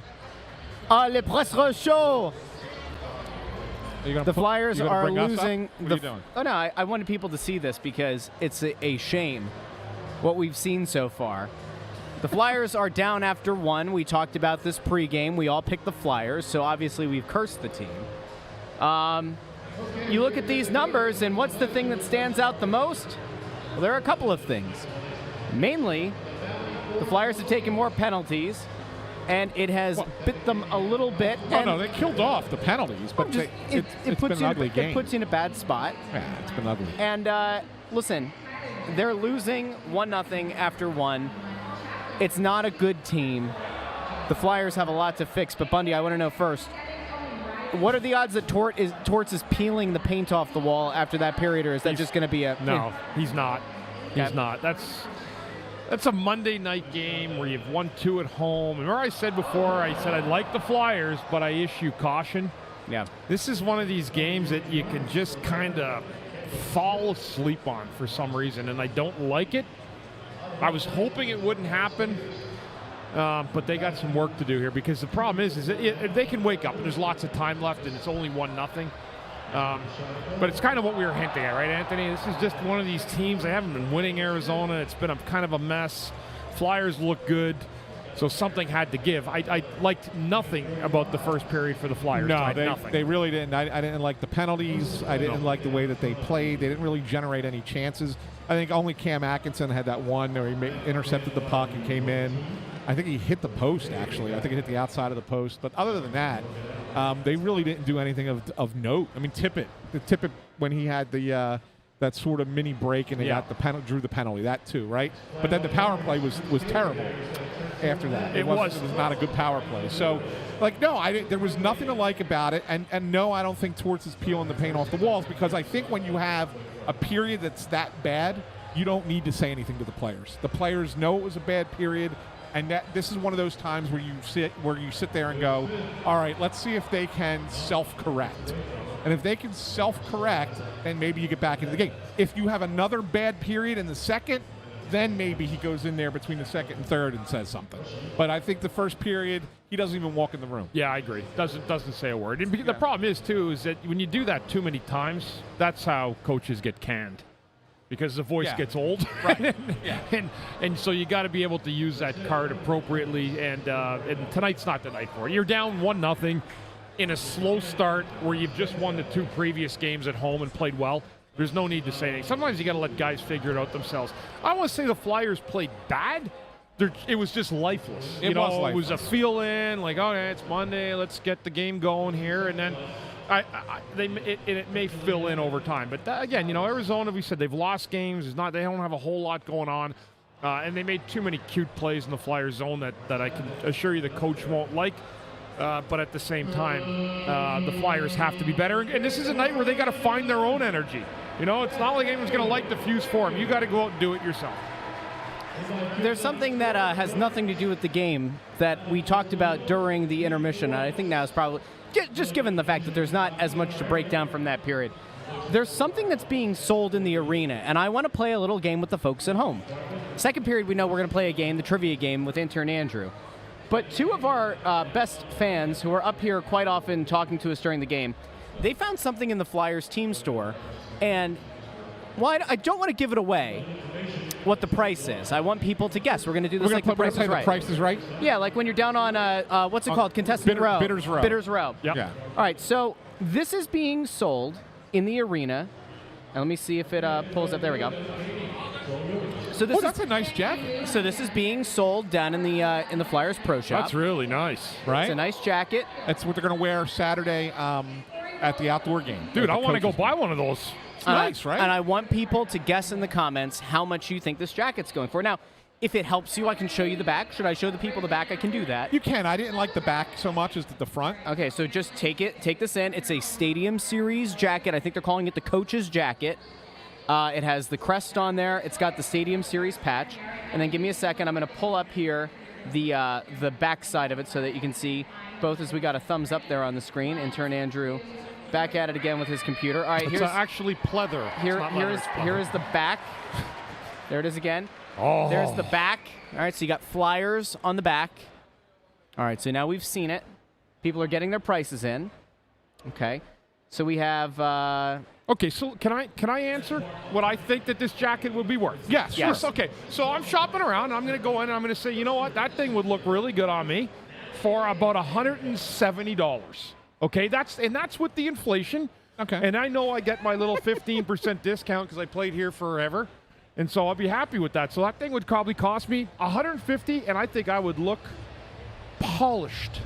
à Le Presse Row Show. The Flyers are losing. What are you doing? Oh, no, I wanted people to see this because it's a shame what we've seen so far. The Flyers are down after 1. We talked about this pregame. We all picked the Flyers, so obviously we've cursed the team. You look at these numbers, and what's the thing that stands out the most? Well, there are a couple of things. Mainly, the Flyers have taken more penalties, and it has bit them a little bit. Oh, no, they killed off the penalties, but it's been an ugly game. It puts you in a bad spot. Yeah, it's been ugly. And listen, they're losing 1-0 after 1. It's not a good team. The Flyers have a lot to fix, but Bundy, I want to know first, what are the odds that Torts is peeling the paint off the wall after that period, or is that just going to be a... No, he's not. He's not. That's a Monday night game where you've won 2 at home. Remember I said before, I said I like the Flyers, but I issue caution. Yeah. This is one of these games that you can just kind of fall asleep on for some reason, and I don't like it. I was hoping it wouldn't happen, but they got some work to do here because the problem is that if they can wake up and there's lots of time left and it's only 1-0. But it's kind of what we were hinting at, right, Anthony? This is just one of these teams. They haven't been winning Arizona. It's been kind of a mess. Flyers look good, so something had to give. I liked nothing about the first period for the Flyers. No, nothing. they really didn't. I didn't like the penalties. I didn't like the way that they played. They didn't really generate any chances. I think only Cam Atkinson had that one where he intercepted the puck and came in. I think he hit the post, actually. I think he hit the outside of the post. But other than that, they really didn't do anything of note. I mean, Tippett when he had the that sort of mini break and they got the drew the penalty, that too, right? But then the power play was terrible after that. It was not a good power play. So, there was nothing to like about it. And no, I don't think Torts is peeling the paint off the walls because I think when you have a period that's that bad, you don't need to say anything to the players. The players know it was a bad period. And this is one of those times where you sit there and go, all right, let's see if they can self-correct. And if they can self-correct, then maybe you get back into the game. If you have another bad period in the second, then maybe he goes in there between the second and third and says something. But I think the first period, he doesn't even walk in the room. Yeah, I agree. Doesn't say a word. And the problem is, too, is that when you do that too many times, that's how coaches get canned. Because the voice gets old, right? and so you got to be able to use that card appropriately. And tonight's not the night for it. You're down 1-0 in a slow start where you've just won the 2 previous games at home and played well. There's no need to say anything. Sometimes you got to let guys figure it out themselves. I don't want to say the Flyers played bad. It was just lifeless. It was a feel-in, like, okay, it's Monday, let's get the game going here, and then. It may fill in over time, but again, Arizona. We said they've lost games. They don't have a whole lot going on, and they made too many cute plays in the Flyers zone that I can assure you the coach won't like. But at the same time, the Flyers have to be better. And this is a night where they got to find their own energy. It's not like anyone's going to light the fuse for them. You got to go out and do it yourself. There's something that has nothing to do with the game that we talked about during the intermission, and I think now is probably. Just given the fact that there's not as much to break down from that period. There's something that's being sold in the arena, and I want to play a little game with the folks at home. Second period, we know we're going to play a game, the trivia game, with intern Andrew. But 2 of our best fans who are up here quite often talking to us during the game, they found something in the Flyers team store, and I don't want to give it away what the price is. I want people to guess. We're going to do this like the Price is Right. The Price is Right? Yeah, like when you're down on, what's it called? Contestant row. Bidders Row. Bidders Row. Yep. Yeah. All right, so this is being sold in the arena. And let me see if it pulls up. There we go. So that's a nice jacket. So this is being sold down in the Flyers Pro Shop. That's really nice. Right? It's a nice jacket. That's what they're going to wear Saturday at the outdoor game. Dude, I want to go buy one of those. It's nice, right? And I want people to guess in the comments how much you think this jacket's going for. Now, if it helps you, I can show you the back. Should I show the people the back? I can do that. You can. I didn't like the back so much as the front. Okay, so just take this in. It's a Stadium Series jacket. I think they're calling it the coach's jacket. It has the crest on there. It's got the Stadium Series patch. And then give me a second. I'm going to pull up here the back side of it so that you can see both as we got a thumbs up there on the screen. Intern Andrew back at it again with his computer. All right, it's actually pleather. Here is the back. There it is again. Oh. There's the back. All right, so you got Flyers on the back. All right, so now we've seen it. People are getting their prices in. Okay. So we have Okay, so can I answer what I think that this jacket would be worth? Yes. Yes. Okay, so I'm shopping around. And I'm going to go in and I'm going to say, you know what? That thing would look really good on me for about $170. Okay, that's with the inflation. Okay. And I know I get my little 15% discount because I played here forever. And so I'll be happy with that. So that thing would probably cost me $150, and I think I would look polished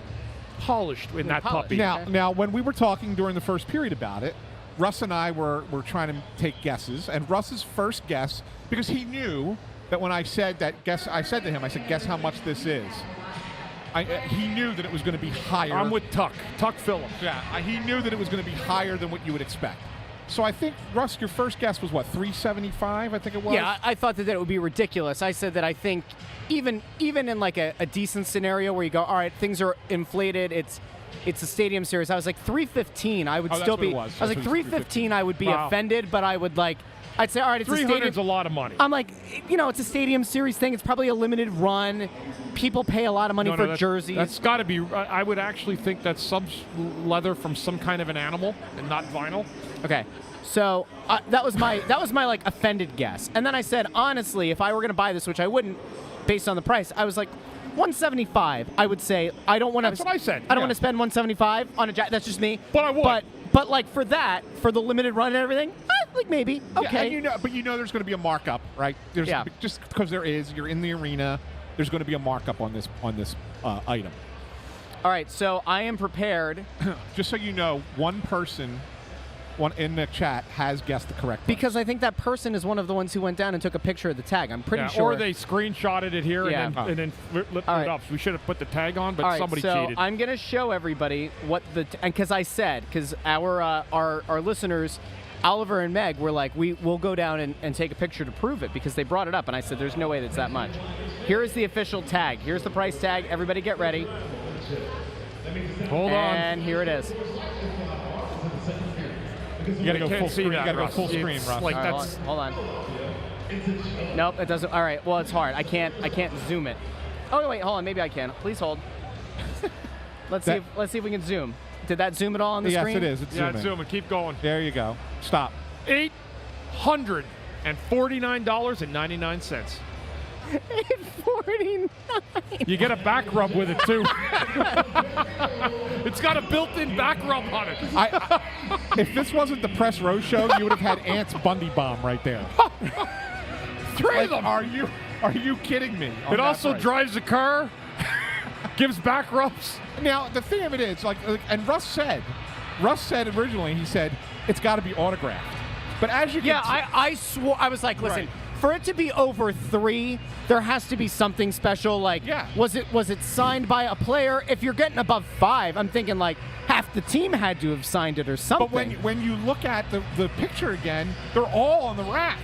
in that puppy. Now, when we were talking during the first period about it, Russ and I were trying to take guesses, and Russ's first guess, because he knew that when I said that guess, I said to him, guess how much this is. He knew that it was going to be higher. I'm with Tuck Phillips. Yeah, he knew that it was going to be higher than what you would expect. So I think, Russ, your first guess was what, $375? I think it was. Yeah, I thought that it would be ridiculous. I said that I think even in like a decent scenario where you go, all right, things are inflated. It's a stadium series. I was like $315. I would still be. I was like $315. I would be offended, but I would like. I'd say, all right, it's a stadium. $300's a lot of money. I'm like, it's a stadium series thing. It's probably a limited run. People pay a lot of money for jerseys. That's got to be. I would actually think that's some leather from some kind of an animal and not vinyl. Okay, so that was my like offended guess. And then I said, honestly, if I were going to buy this, which I wouldn't, based on the price, I was like, $175. I would say I don't want to. That's what I said. I don't want to spend $175 on a jacket. That's just me. But I would. But like for the limited run and everything, like maybe okay. Yeah, but there's going to be a markup, right? Just because you're in the arena. There's going to be a markup on this item. All right, so I am prepared. Just so you know, one person in the chat has guessed the correct price. Because I think that person is one of the ones who went down and took a picture of the tag. I'm pretty sure. Or they screenshotted it here and then flipped it up. So we should have put the tag on, but somebody cheated. I'm going to show everybody what because our listeners, Oliver and Meg, were like, we'll go down and take a picture to prove it because they brought it up, and I said, there's no way that's that much. Here is the official tag. Here's the price tag. Everybody get ready. Hold on. And here it is. You got to go full screen. You got to go full screen, Russ. Like right, hold on. Nope, it doesn't. All right. Well, it's hard. I can't zoom it. Oh wait, hold on. Maybe I can. Please hold. Let's see if we can zoom. Did that zoom at all on the screen? Yes, it is. It's zooming. Yeah, it's zooming. Keep going. There you go. Stop. $849.99. $849. You get a back rub with it too. It's got a built-in back rub on it. If this wasn't the Press Row show, you would have had Ant's Bundy bomb right there. Three of them. Are you kidding me? It also drives the car, gives back rubs. Now the thing of it is, and Russ said originally, he said it's got to be autographed. But as you can I swore, I was like, listen. Right. For it to be over 3, there has to be something special. Like, was it signed by a player? If you're getting above 5, I'm thinking like half the team had to have signed it or something. But when you look at the picture again, they're all on the rack.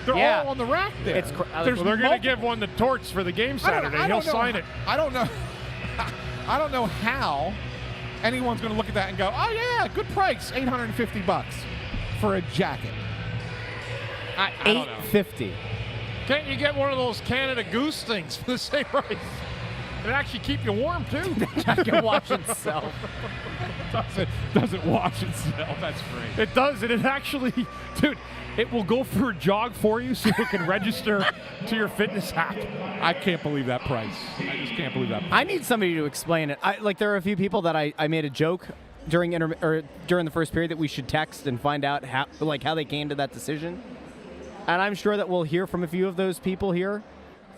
They're all on the rack there. They're going to give one to Torts for the game Saturday. He'll sign it. I don't know. I don't know how anyone's going to look at that and go, "Oh yeah, good price, $850 for a jacket." I don't know. $850. Can't you get one of those Canada Goose things for the same price? It actually keep you warm too. It can wash itself. Doesn't wash itself. That's great. It does, and it actually, dude, it will go for a jog for you so you can register to your fitness app. I can't believe that price. I just can't believe that price. I need somebody to explain it. There are a few people that I made a joke during the first period that we should text and find out how they came to that decision. And I'm sure that we'll hear from a few of those people here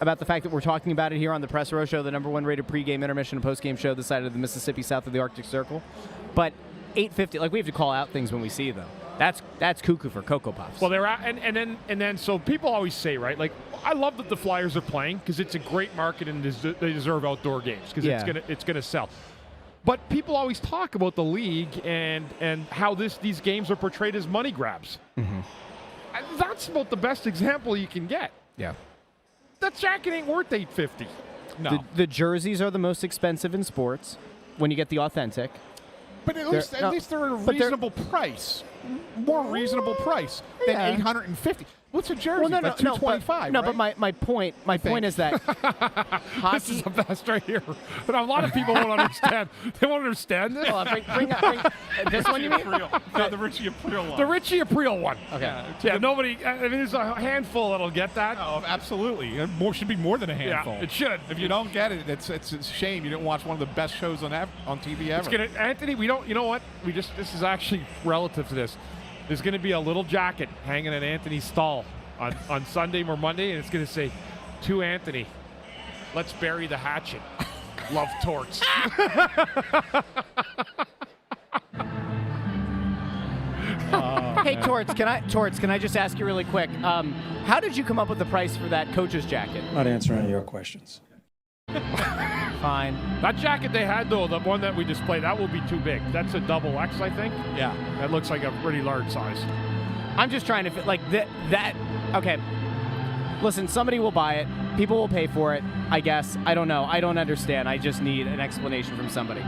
about the fact that we're talking about it here on the Press Row Show, the #1 rated pregame, intermission, and postgame show this side of the Mississippi, south of the Arctic Circle. But $850, we have to call out things when we see them. That's cuckoo for Cocoa Puffs. Well, and then so people always say, right, like, I love that the Flyers are playing because it's a great market and they deserve outdoor games because it's gonna sell. But people always talk about the league and how these games are portrayed as money grabs. Mm-hmm. That's about the best example you can get. Yeah. That jacket ain't worth $850. No. The jerseys are the most expensive in sports when you get the authentic. But at least they're a reasonable price. More reasonable price than $850. What's a jersey? Well, no, That's no, $225. no, right? but my point is that hockey. This is the best right here. But a lot of people won't understand. They won't understand this. Well, bring this one. You mean? No, the Richie Aprile one. The Richie Aprile one. Okay. Yeah, nobody. I mean, there's a handful that'll get that. Oh, absolutely. Should be more than a handful. Yeah, it should. If you don't get it, it's a shame you didn't watch one of the best shows on TV ever. It's gonna, Anthony, we don't. You know what? This is actually relative to this. There's going to be a little jacket hanging at Anthony's stall on Sunday or Monday, and it's going to say, "To Anthony, let's bury the hatchet. Love, Torts." Hey, Torts, can I just ask you really quick? How did you come up with the price for that coach's jacket? Not answering your questions. Fine. That jacket they had, though, the one that we displayed, that will be too big. That's a double X, I think. Yeah. That looks like a pretty large size. I'm just trying to fit like that. Okay. Listen, somebody will buy it. People will pay for it. I guess. I don't know. I don't understand. I just need an explanation from somebody.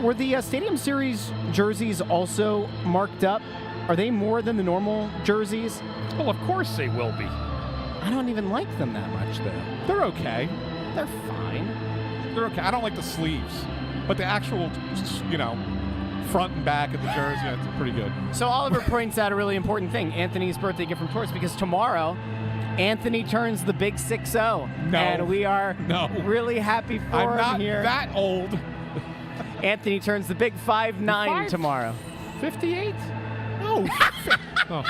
Were the Stadium Series jerseys also marked up? Are they more than the normal jerseys? Well, of course they will be. I don't even like them that much, though. They're okay. They're fine. They're okay. I don't like the sleeves, but the actual, front and back of the jersey, that's pretty good. So Oliver points out a really important thing. Anthony's birthday gift from Torts, because tomorrow Anthony turns the big 6-0. No. And we are really happy for I'm him not here. that old. Anthony turns the big 5-9 tomorrow. 58? No. Oh.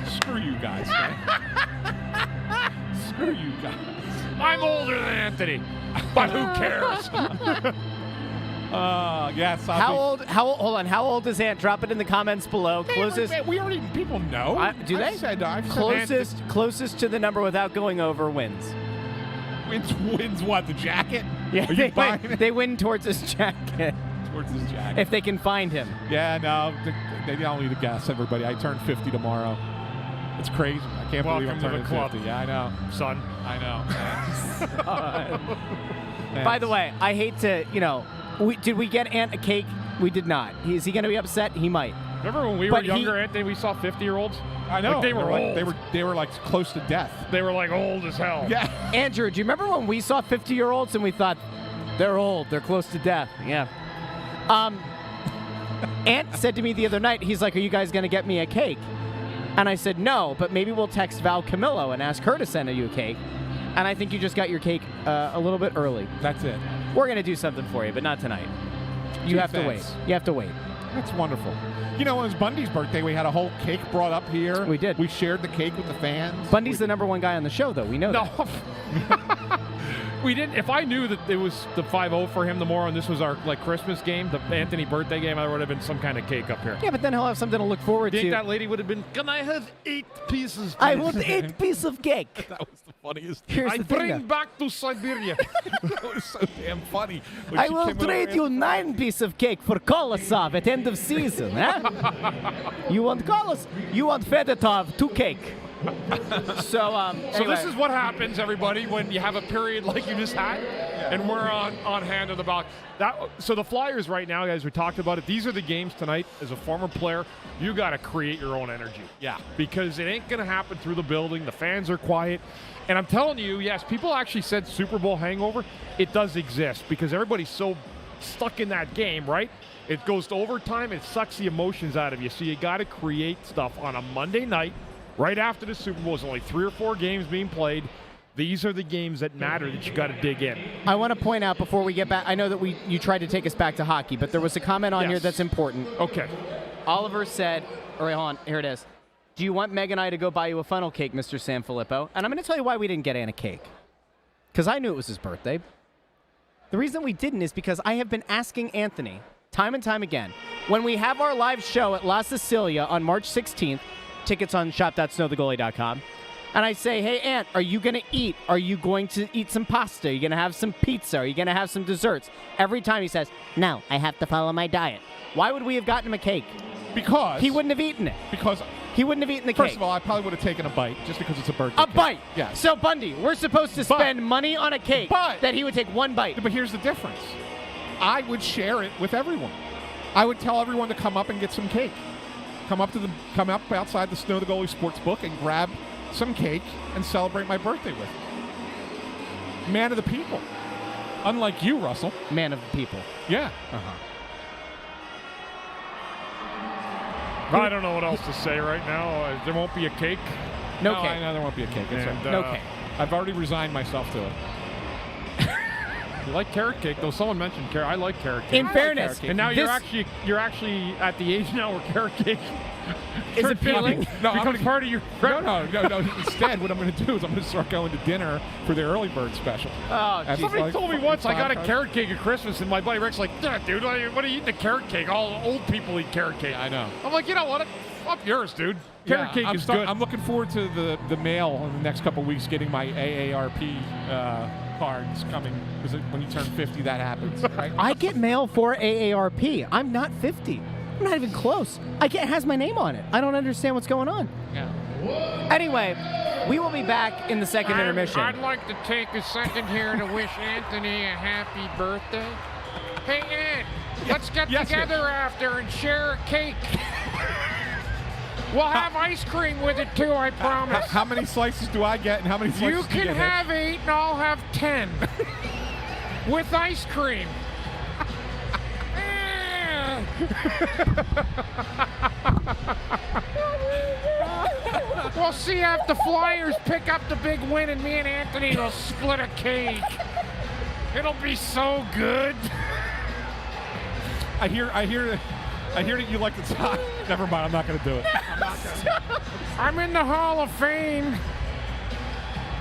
Screw you guys, man. Screw you guys. I'm older than Anthony, but who cares? Yes. Hold on. How old is Ant? Drop it in the comments below. Closest. People know. Do they? I've Closest to the number without going over wins. Wins what? The jacket? Yeah, Are you buying it? they win towards his jacket. Towards his jacket. If they can find him. Yeah, no. They don't need to guess, everybody. I turn 50 tomorrow. It's crazy. I can't believe I'm Welcome to turning the club. 50. Yeah, I know. Son. I know. By the way, I hate to, did we get Ant a cake? We did not. Is he going to be upset? He might. Remember when we were younger, Anthony, we saw 50-year-olds? I know. Like they were old. They were like close to death. They were like old as hell. Yeah. Andrew, do you remember when we saw 50-year-olds and we thought, they're old, they're close to death? Yeah. Ant said to me the other night, he's like, are you guys going to get me a cake? And I said, no, but maybe we'll text Val Camillo and ask her to send you a cake. And I think you just got your cake a little bit early. That's it. We're going to do something for you, but not tonight. You have to wait. You have to wait. That's wonderful. When it was Bundy's birthday, we had a whole cake brought up here. We did. We shared the cake with the fans. Bundy's the number one guy on the show, though. We know that. We didn't. If I knew that it was the 5-0 for him tomorrow and this was our Christmas game, the Anthony birthday game, I would have been some kind of cake up here. Yeah, but then he'll have something to look forward Do you to. think that lady would have been, can I have 8 pieces, please? I want 8 pieces of cake. That was the funniest. Here's I the thing, bring though. back to Siberia. That was so damn funny. When I she will came over trade and- you 9 pieces of cake for Kolosov at end of season. Huh? You want Kolos? You want Fedotov, 2 cake. So So this is what happens, everybody, when you have a period like you just had, and we're on hand on the block. So the Flyers right now, guys, we talked about it. These are the games tonight. As a former player, you got to create your own energy. Yeah. Because it ain't going to happen through the building. The fans are quiet. And I'm telling you, yes, people actually said Super Bowl hangover. It does exist because everybody's so stuck in that game, right? It goes to overtime. It sucks the emotions out of you. So you got to create stuff on a Monday night. Right after the Super Bowl, there's only 3 or 4 games being played. These are the games that matter that you got to dig in. I want to point out before we get back, I know that you tried to take us back to hockey, but there was a comment on here that's important. Okay. Oliver said, hold on, here it is. Do you want Meg and I to go buy you a funnel cake, Mr. SanFilippo? And I'm going to tell you why we didn't get Ann a cake. Because I knew it was his birthday. The reason we didn't is because I have been asking Anthony time and time again, when we have our live show at La Sicilia on March 16th, tickets on shop.snowthegoalie.com. And I say, hey, Ant, are you going to eat? Are you going to eat some pasta? Are you going to have some pizza? Are you going to have some desserts? Every time he says, no, I have to follow my diet. Why would we have gotten him a cake? Because He wouldn't have eaten it. Because He wouldn't have eaten the cake. first of all, I probably would have taken a bite just because it's a birthday. A cake. bite. Yeah. So, Bundy, we're supposed to spend money on a cake that he would take 1 bite. But here's the difference. I would share it with everyone. I would tell everyone to come up and get some cake. come up outside the Snow the Goalie Sportsbook and grab some cake and celebrate my birthday with me. Man of the people. Unlike you, Russell. Man of the people. Yeah. I don't know what else to say right now. There won't be a cake. No I cake. know there won't be a cake. It's And, No cake. I've already resigned myself to it. You like carrot cake, though. Someone mentioned carrot. I like carrot cake. In fairness, And now you're actually at the age now where carrot cake is appealing. No, becomes part of your. No. Instead, what I'm going to do is I'm going to start going to dinner for the early bird special. Oh, At Somebody like told me once I got a $5. carrot cake at Christmas, and my buddy Rick's like, "Yeah, dude, what are you eating a carrot cake? All old people eat carrot cake." I know. I'm like, you know what? Up yours, dude. Carrot cake is good. I'm looking forward to the mail in the next couple of weeks getting my AARP cards coming, because when you turn 50, that happens. Right? I get mail for AARP. I'm not 50. I'm not even close. It has my name on it. I don't understand what's going on. Yeah. Anyway, we will be back in the second intermission. I'd like to take a second here to wish Anthony a happy birthday. Hey, Ant, let's get together after and share a cake. We'll have ice cream with it, too, I promise. How many slices do I get, and how many slices You do you can get? have 8, and I'll have 10. With ice cream. We'll see if the Flyers pick up the big win, and me and Anthony will split a cake. It'll be so good. I hear that you like the top. Never mind, I'm not going to do it. I'm in the Hall of Fame.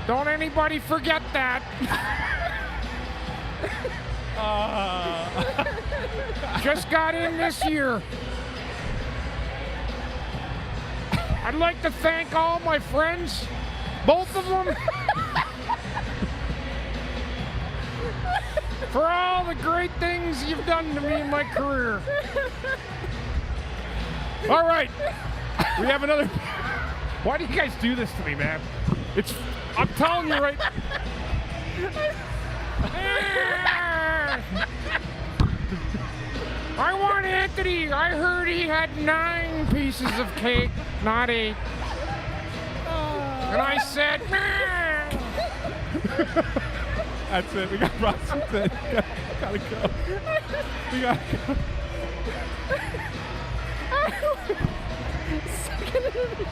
Don't anybody forget that. Just got in this year. I'd like to thank all my friends, both of them, for all the great things you've done to me in my career. All right. We have another. Why do you guys do this to me, man? I'm telling you right. I want Anthony. I heard he had 9 pieces of cake, not 8. And I said, That's it. We got Russ. That's it. Gotta go. We gotta go. Second intermission.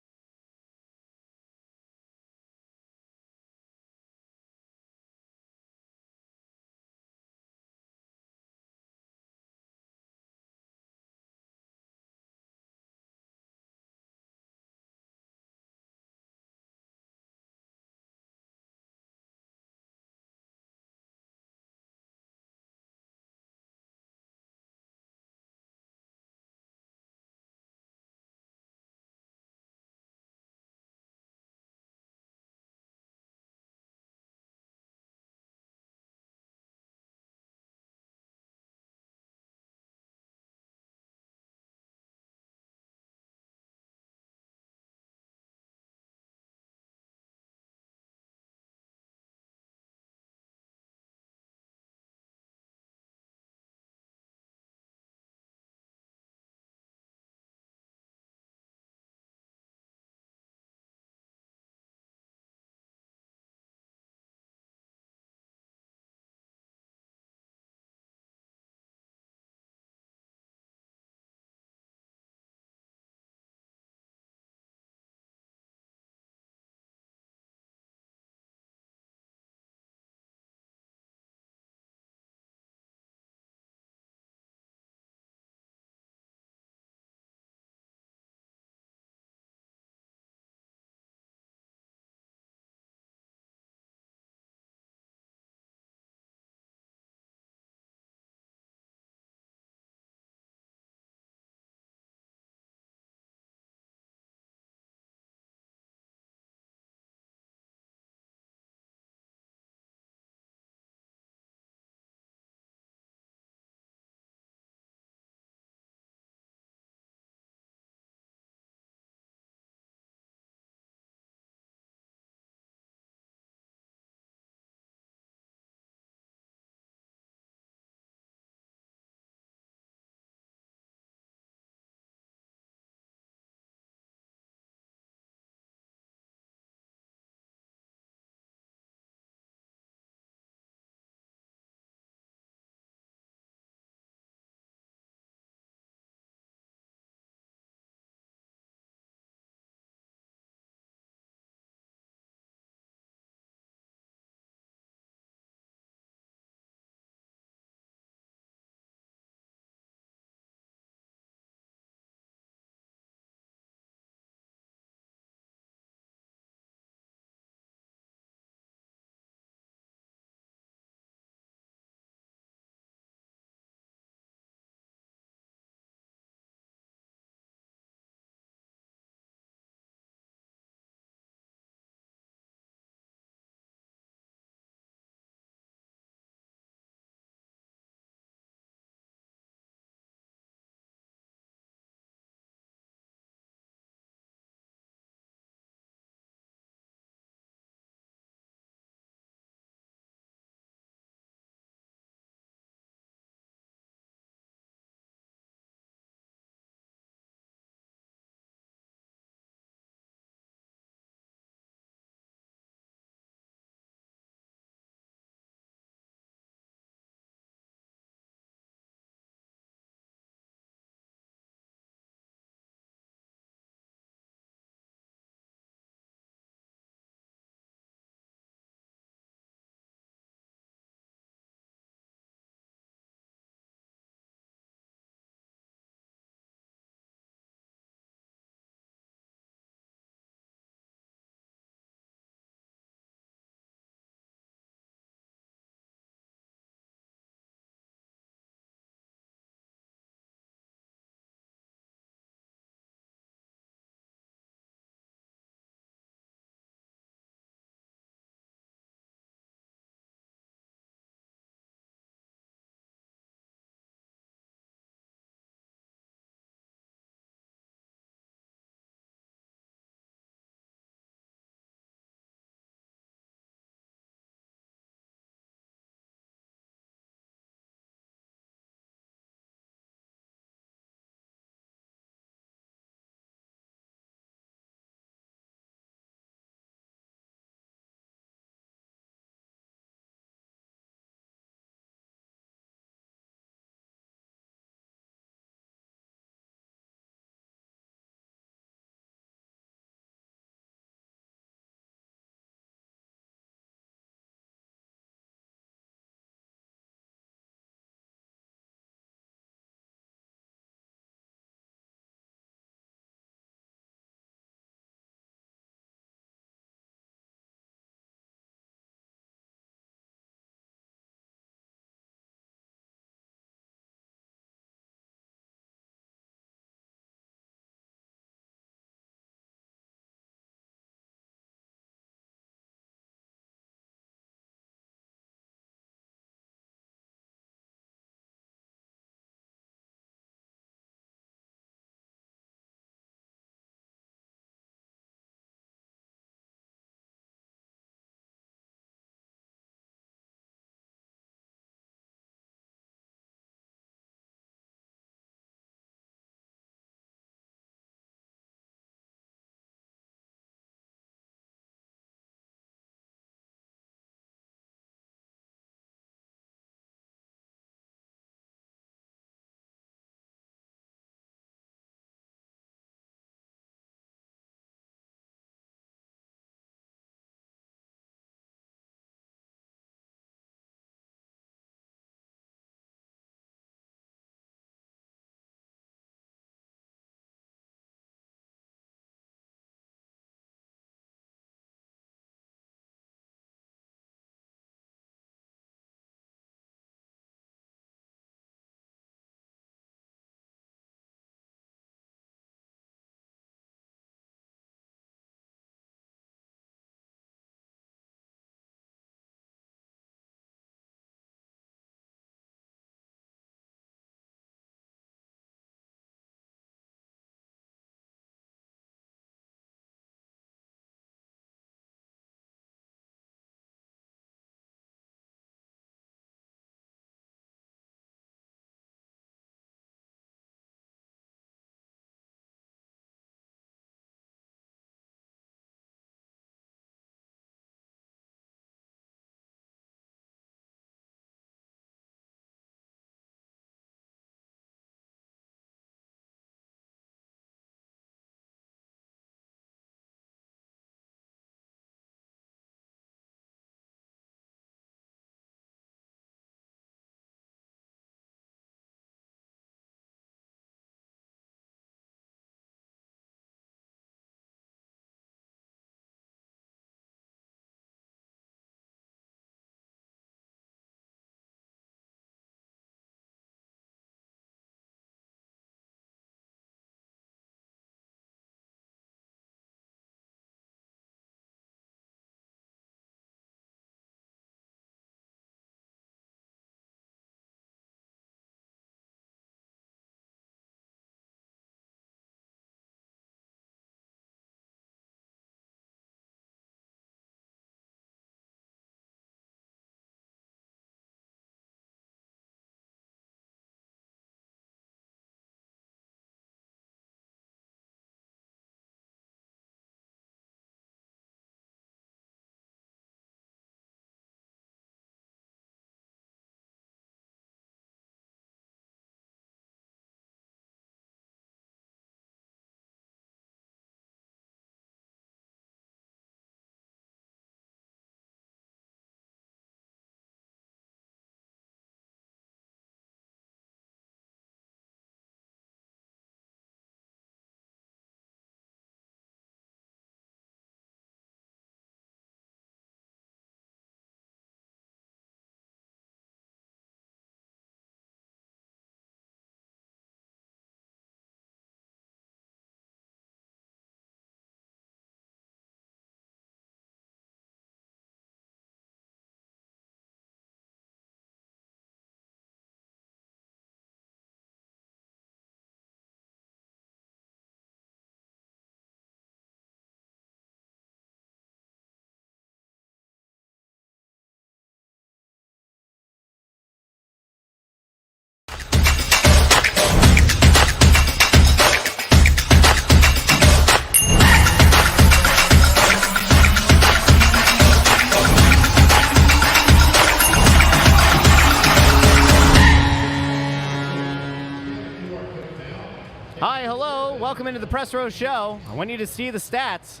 Hi, hello. Welcome into the Press Row Show. I want you to see the stats.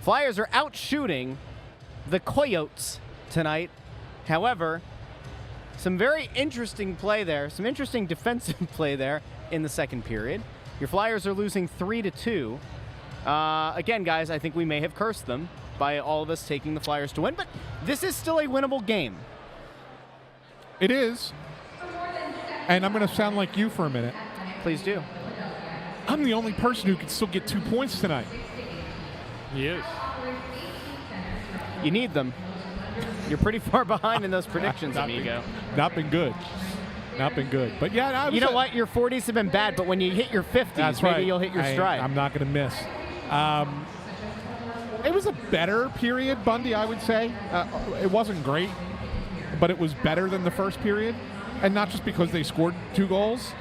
Flyers are out shooting the Coyotes tonight. However, some very interesting play there, some interesting defensive play there in the second period. Your Flyers are losing 3-2. Again, guys, I think we may have cursed them by all of us taking the Flyers to win, but this is still a winnable game. It is. And I'm going to sound like you for a minute. Please do. I'm the only person who can still get 2 points tonight. He is. You need them. You're pretty far behind in those predictions, amigo. Not been good. Not been good. But yeah, you know what? Your 40s have been bad, but when you hit your 50s, maybe you'll hit your stride. I'm not going to miss. It was a better period, Bundy, I would say. It wasn't great, but it was better than the first period. And not just because they scored 2 goals.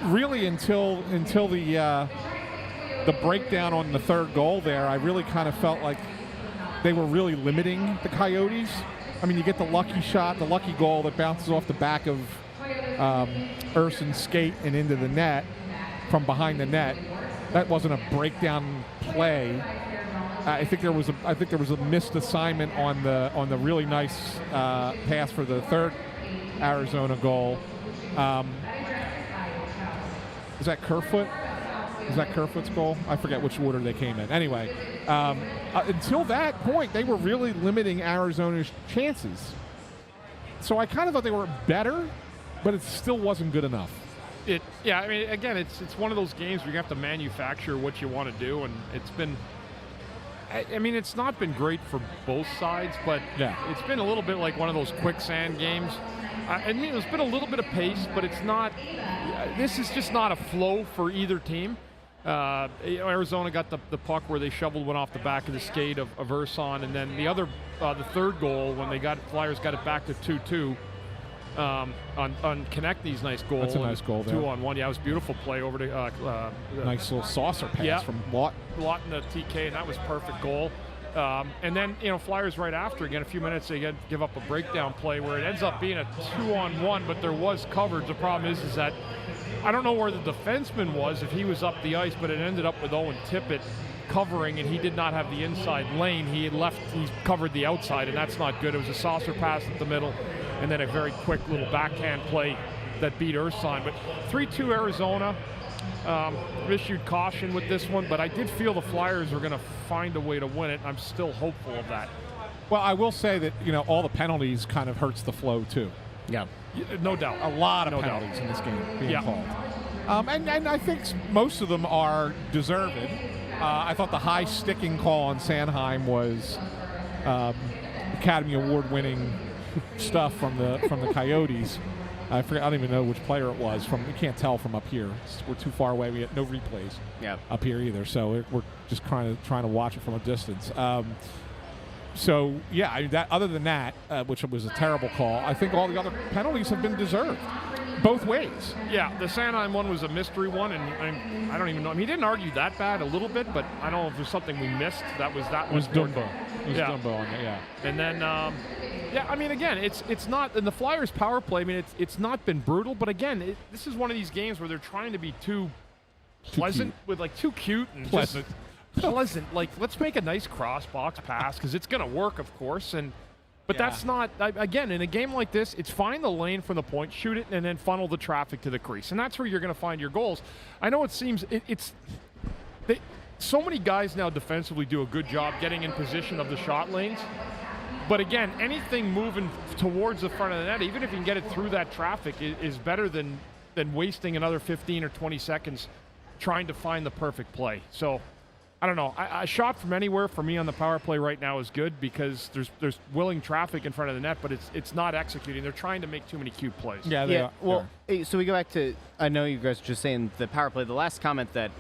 Really, until the breakdown on the third goal there, I really kind of felt like they were really limiting the Coyotes. I mean, you get the lucky shot, the lucky goal that bounces off the back of Erson's skate and into the net from behind the net. That wasn't a breakdown play. I think there was a missed assignment on the really nice pass for the third Arizona goal. Is that Kerfoot? Is that Kerfoot's goal? I forget which order they came in. Anyway, until that point, they were really limiting Arizona's chances. So I kind of thought they were better, but it still wasn't good enough. Yeah, I mean, again, it's one of those games where you have to manufacture what you want to do, and it's been. I mean, it's not been great for both sides, but it's been a little bit like one of those quicksand games. I mean, there's been a little bit of pace, but it's not. This is just not a flow for either team. Arizona got the puck where they shoveled one off the back of the skate of Erson, and then the third goal when Flyers got it back to 2-2 on Konechny's nice goal. That's a nice goal there. 2-on-1. Yeah, it was a beautiful play over to nice little saucer pass from Lawton. Lawton to TK, and that was perfect goal. And then, Flyers right after, again, a few minutes, they give up a breakdown play where it ends up being a 2-on-1, but there was coverage. The problem is that I don't know where the defenseman was, if he was up the ice, but it ended up with Owen Tippett covering, and he did not have the inside lane. He covered the outside, and that's not good. It was a saucer pass at the middle, and then a very quick little backhand play that beat Erson. But 3-2 Arizona. Issued caution with this one, but I did feel the Flyers were going to find a way to win it. I'm still hopeful of that. Well, I will say that, all the penalties kind of hurts the flow, too. Yeah, no doubt. A lot of penalties in this game being called. And I think most of them are deserved. I thought the high sticking call on Sanheim was Academy Award-winning stuff from the Coyotes. I don't even know which player it was. We can't tell from up here. We're too far away. We have no replays up here either. So we're just trying to watch it from a distance. Other than that, which was a terrible call, I think all the other penalties have been deserved, both ways. Yeah, the Sanheim one was a mystery one, and I don't even know. I mean, he didn't argue that bad a little bit, but I don't know if there's something we missed. That was Dumbo. It was Dumbo on it, And then. I mean, again, it's not in the Flyers' power play. I mean, it's not been brutal, but again, this is one of these games where they're trying to be too pleasant, too cute and pleasant. Pleasant. Like, let's make a nice cross box pass because it's going to work, of course. But that's not. Again, in a game like this, it's find the lane from the point, shoot it, and then funnel the traffic to the crease, and that's where you're going to find your goals. I know it seems so many guys now defensively do a good job getting in position of the shot lanes. But again, anything moving towards the front of the net, even if you can get it through that traffic, is better than wasting another 15 or 20 seconds trying to find the perfect play. So, I don't know. A shot from anywhere for me on the power play right now is good because there's willing traffic in front of the net, but it's not executing. They're trying to make too many cute plays. Yeah, they are. Well, so we go back to, I know you guys were just saying the power play. The last comment that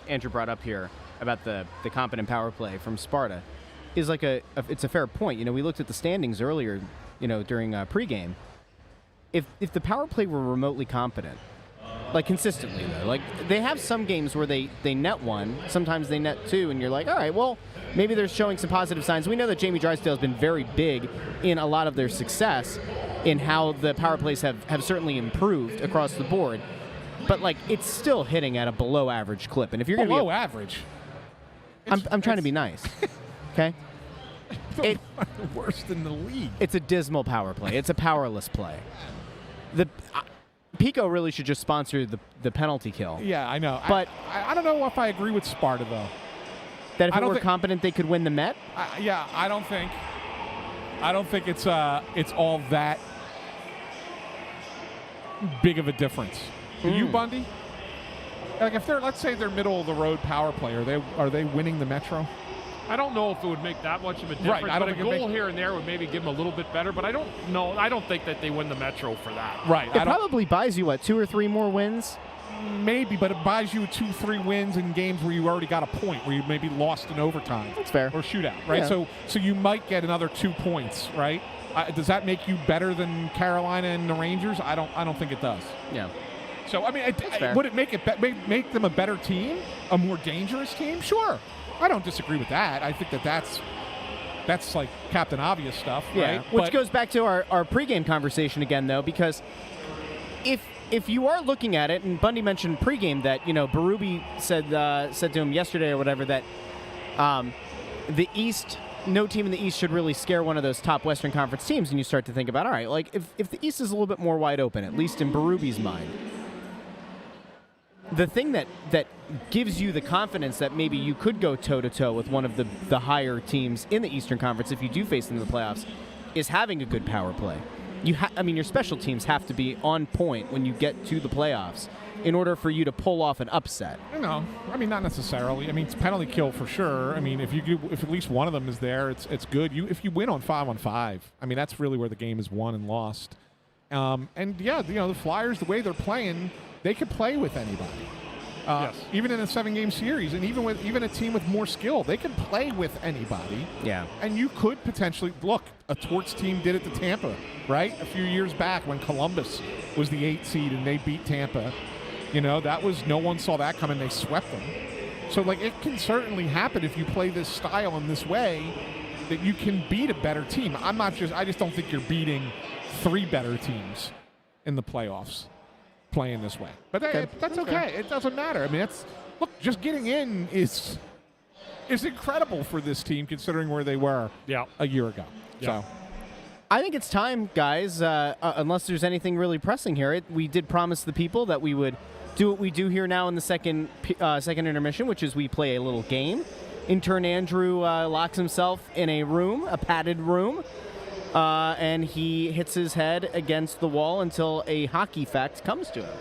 Andrew brought up here about the competent power play from Sparta is it's a fair point. We looked at the standings earlier, during pregame. If the power play were remotely competent, like consistently though, like they have some games where they net one, sometimes they net two, and you're like, all right, well, maybe they're showing some positive signs. We know that Jamie Drysdale has been very big in a lot of their success in how the power plays have certainly improved across the board. but like it's still hitting at a below average clip. And if you're below average, I'm trying to be nice. Okay. It's worse than the league. It's a dismal power play. It's a powerless play. The Pico really should just sponsor the penalty kill. Yeah, I know. But I don't know if I agree with Sparta though. That if it were competent, they could win the Met. I don't think it's all that big of a difference. Do you, Bundy? Like if they're, let's say they're middle of the road power play, are they winning the Metro? I don't know if it would make that much of a difference, right, but a goal here and there would maybe give them a little bit better, but I don't know. I don't think that they win the Metro for that. Right. It probably buys you, 2 or 3 more wins? Maybe, but it buys you 2-3 wins in games where you already got a point, where you maybe lost in overtime. That's fair. Or shootout, right? Yeah. So you might get another 2 points, right? Does that make you better than Carolina and the Rangers? I don't think it does. Yeah. So I mean, would it make them a better team, a more dangerous team? Sure. I don't disagree with that. I think that's like Captain Obvious stuff, yeah. right? Which goes back to our pregame conversation again, though, because if you are looking at it, and Bundy mentioned pregame that Berube said to him yesterday or whatever that the East, no team in the East should really scare one of those top Western Conference teams, and you start to think about, all right, like if the East is a little bit more wide open, at least in Berube's mind. The thing that gives you the confidence that maybe you could go toe-to-toe with one of the higher teams in the Eastern Conference if you do face them in the playoffs is having a good power play. Your special teams have to be on point when you get to the playoffs in order for you to pull off an upset. No, I mean, not necessarily. I mean, it's penalty kill for sure. I mean, if at least one of them is there, it's good. If you win on 5-on-5, I mean, that's really where the game is won and lost. And yeah, the Flyers, the way they're playing, they could play with anybody. Yes. Even in a 7-game series, and even a team with more skill, they could play with anybody. Yeah. And you could potentially look. A Torts team did it to Tampa, right? A few years back when Columbus was the 8th seed and they beat Tampa. That was, no one saw that coming. They swept them. So like it can certainly happen if you play this style in this way that you can beat a better team. I just don't think you're beating 3 better teams in the playoffs playing this way. But that's okay. It doesn't matter. I mean, just getting in is incredible for this team considering where they were a year ago. Yeah. So I think it's time, guys, unless there's anything really pressing here. We did promise the people that we would do what we do here now in the second intermission, which is we play a little game. Intern Andrew locks himself in a padded room, and he hits his head against the wall until a hockey fact comes to him.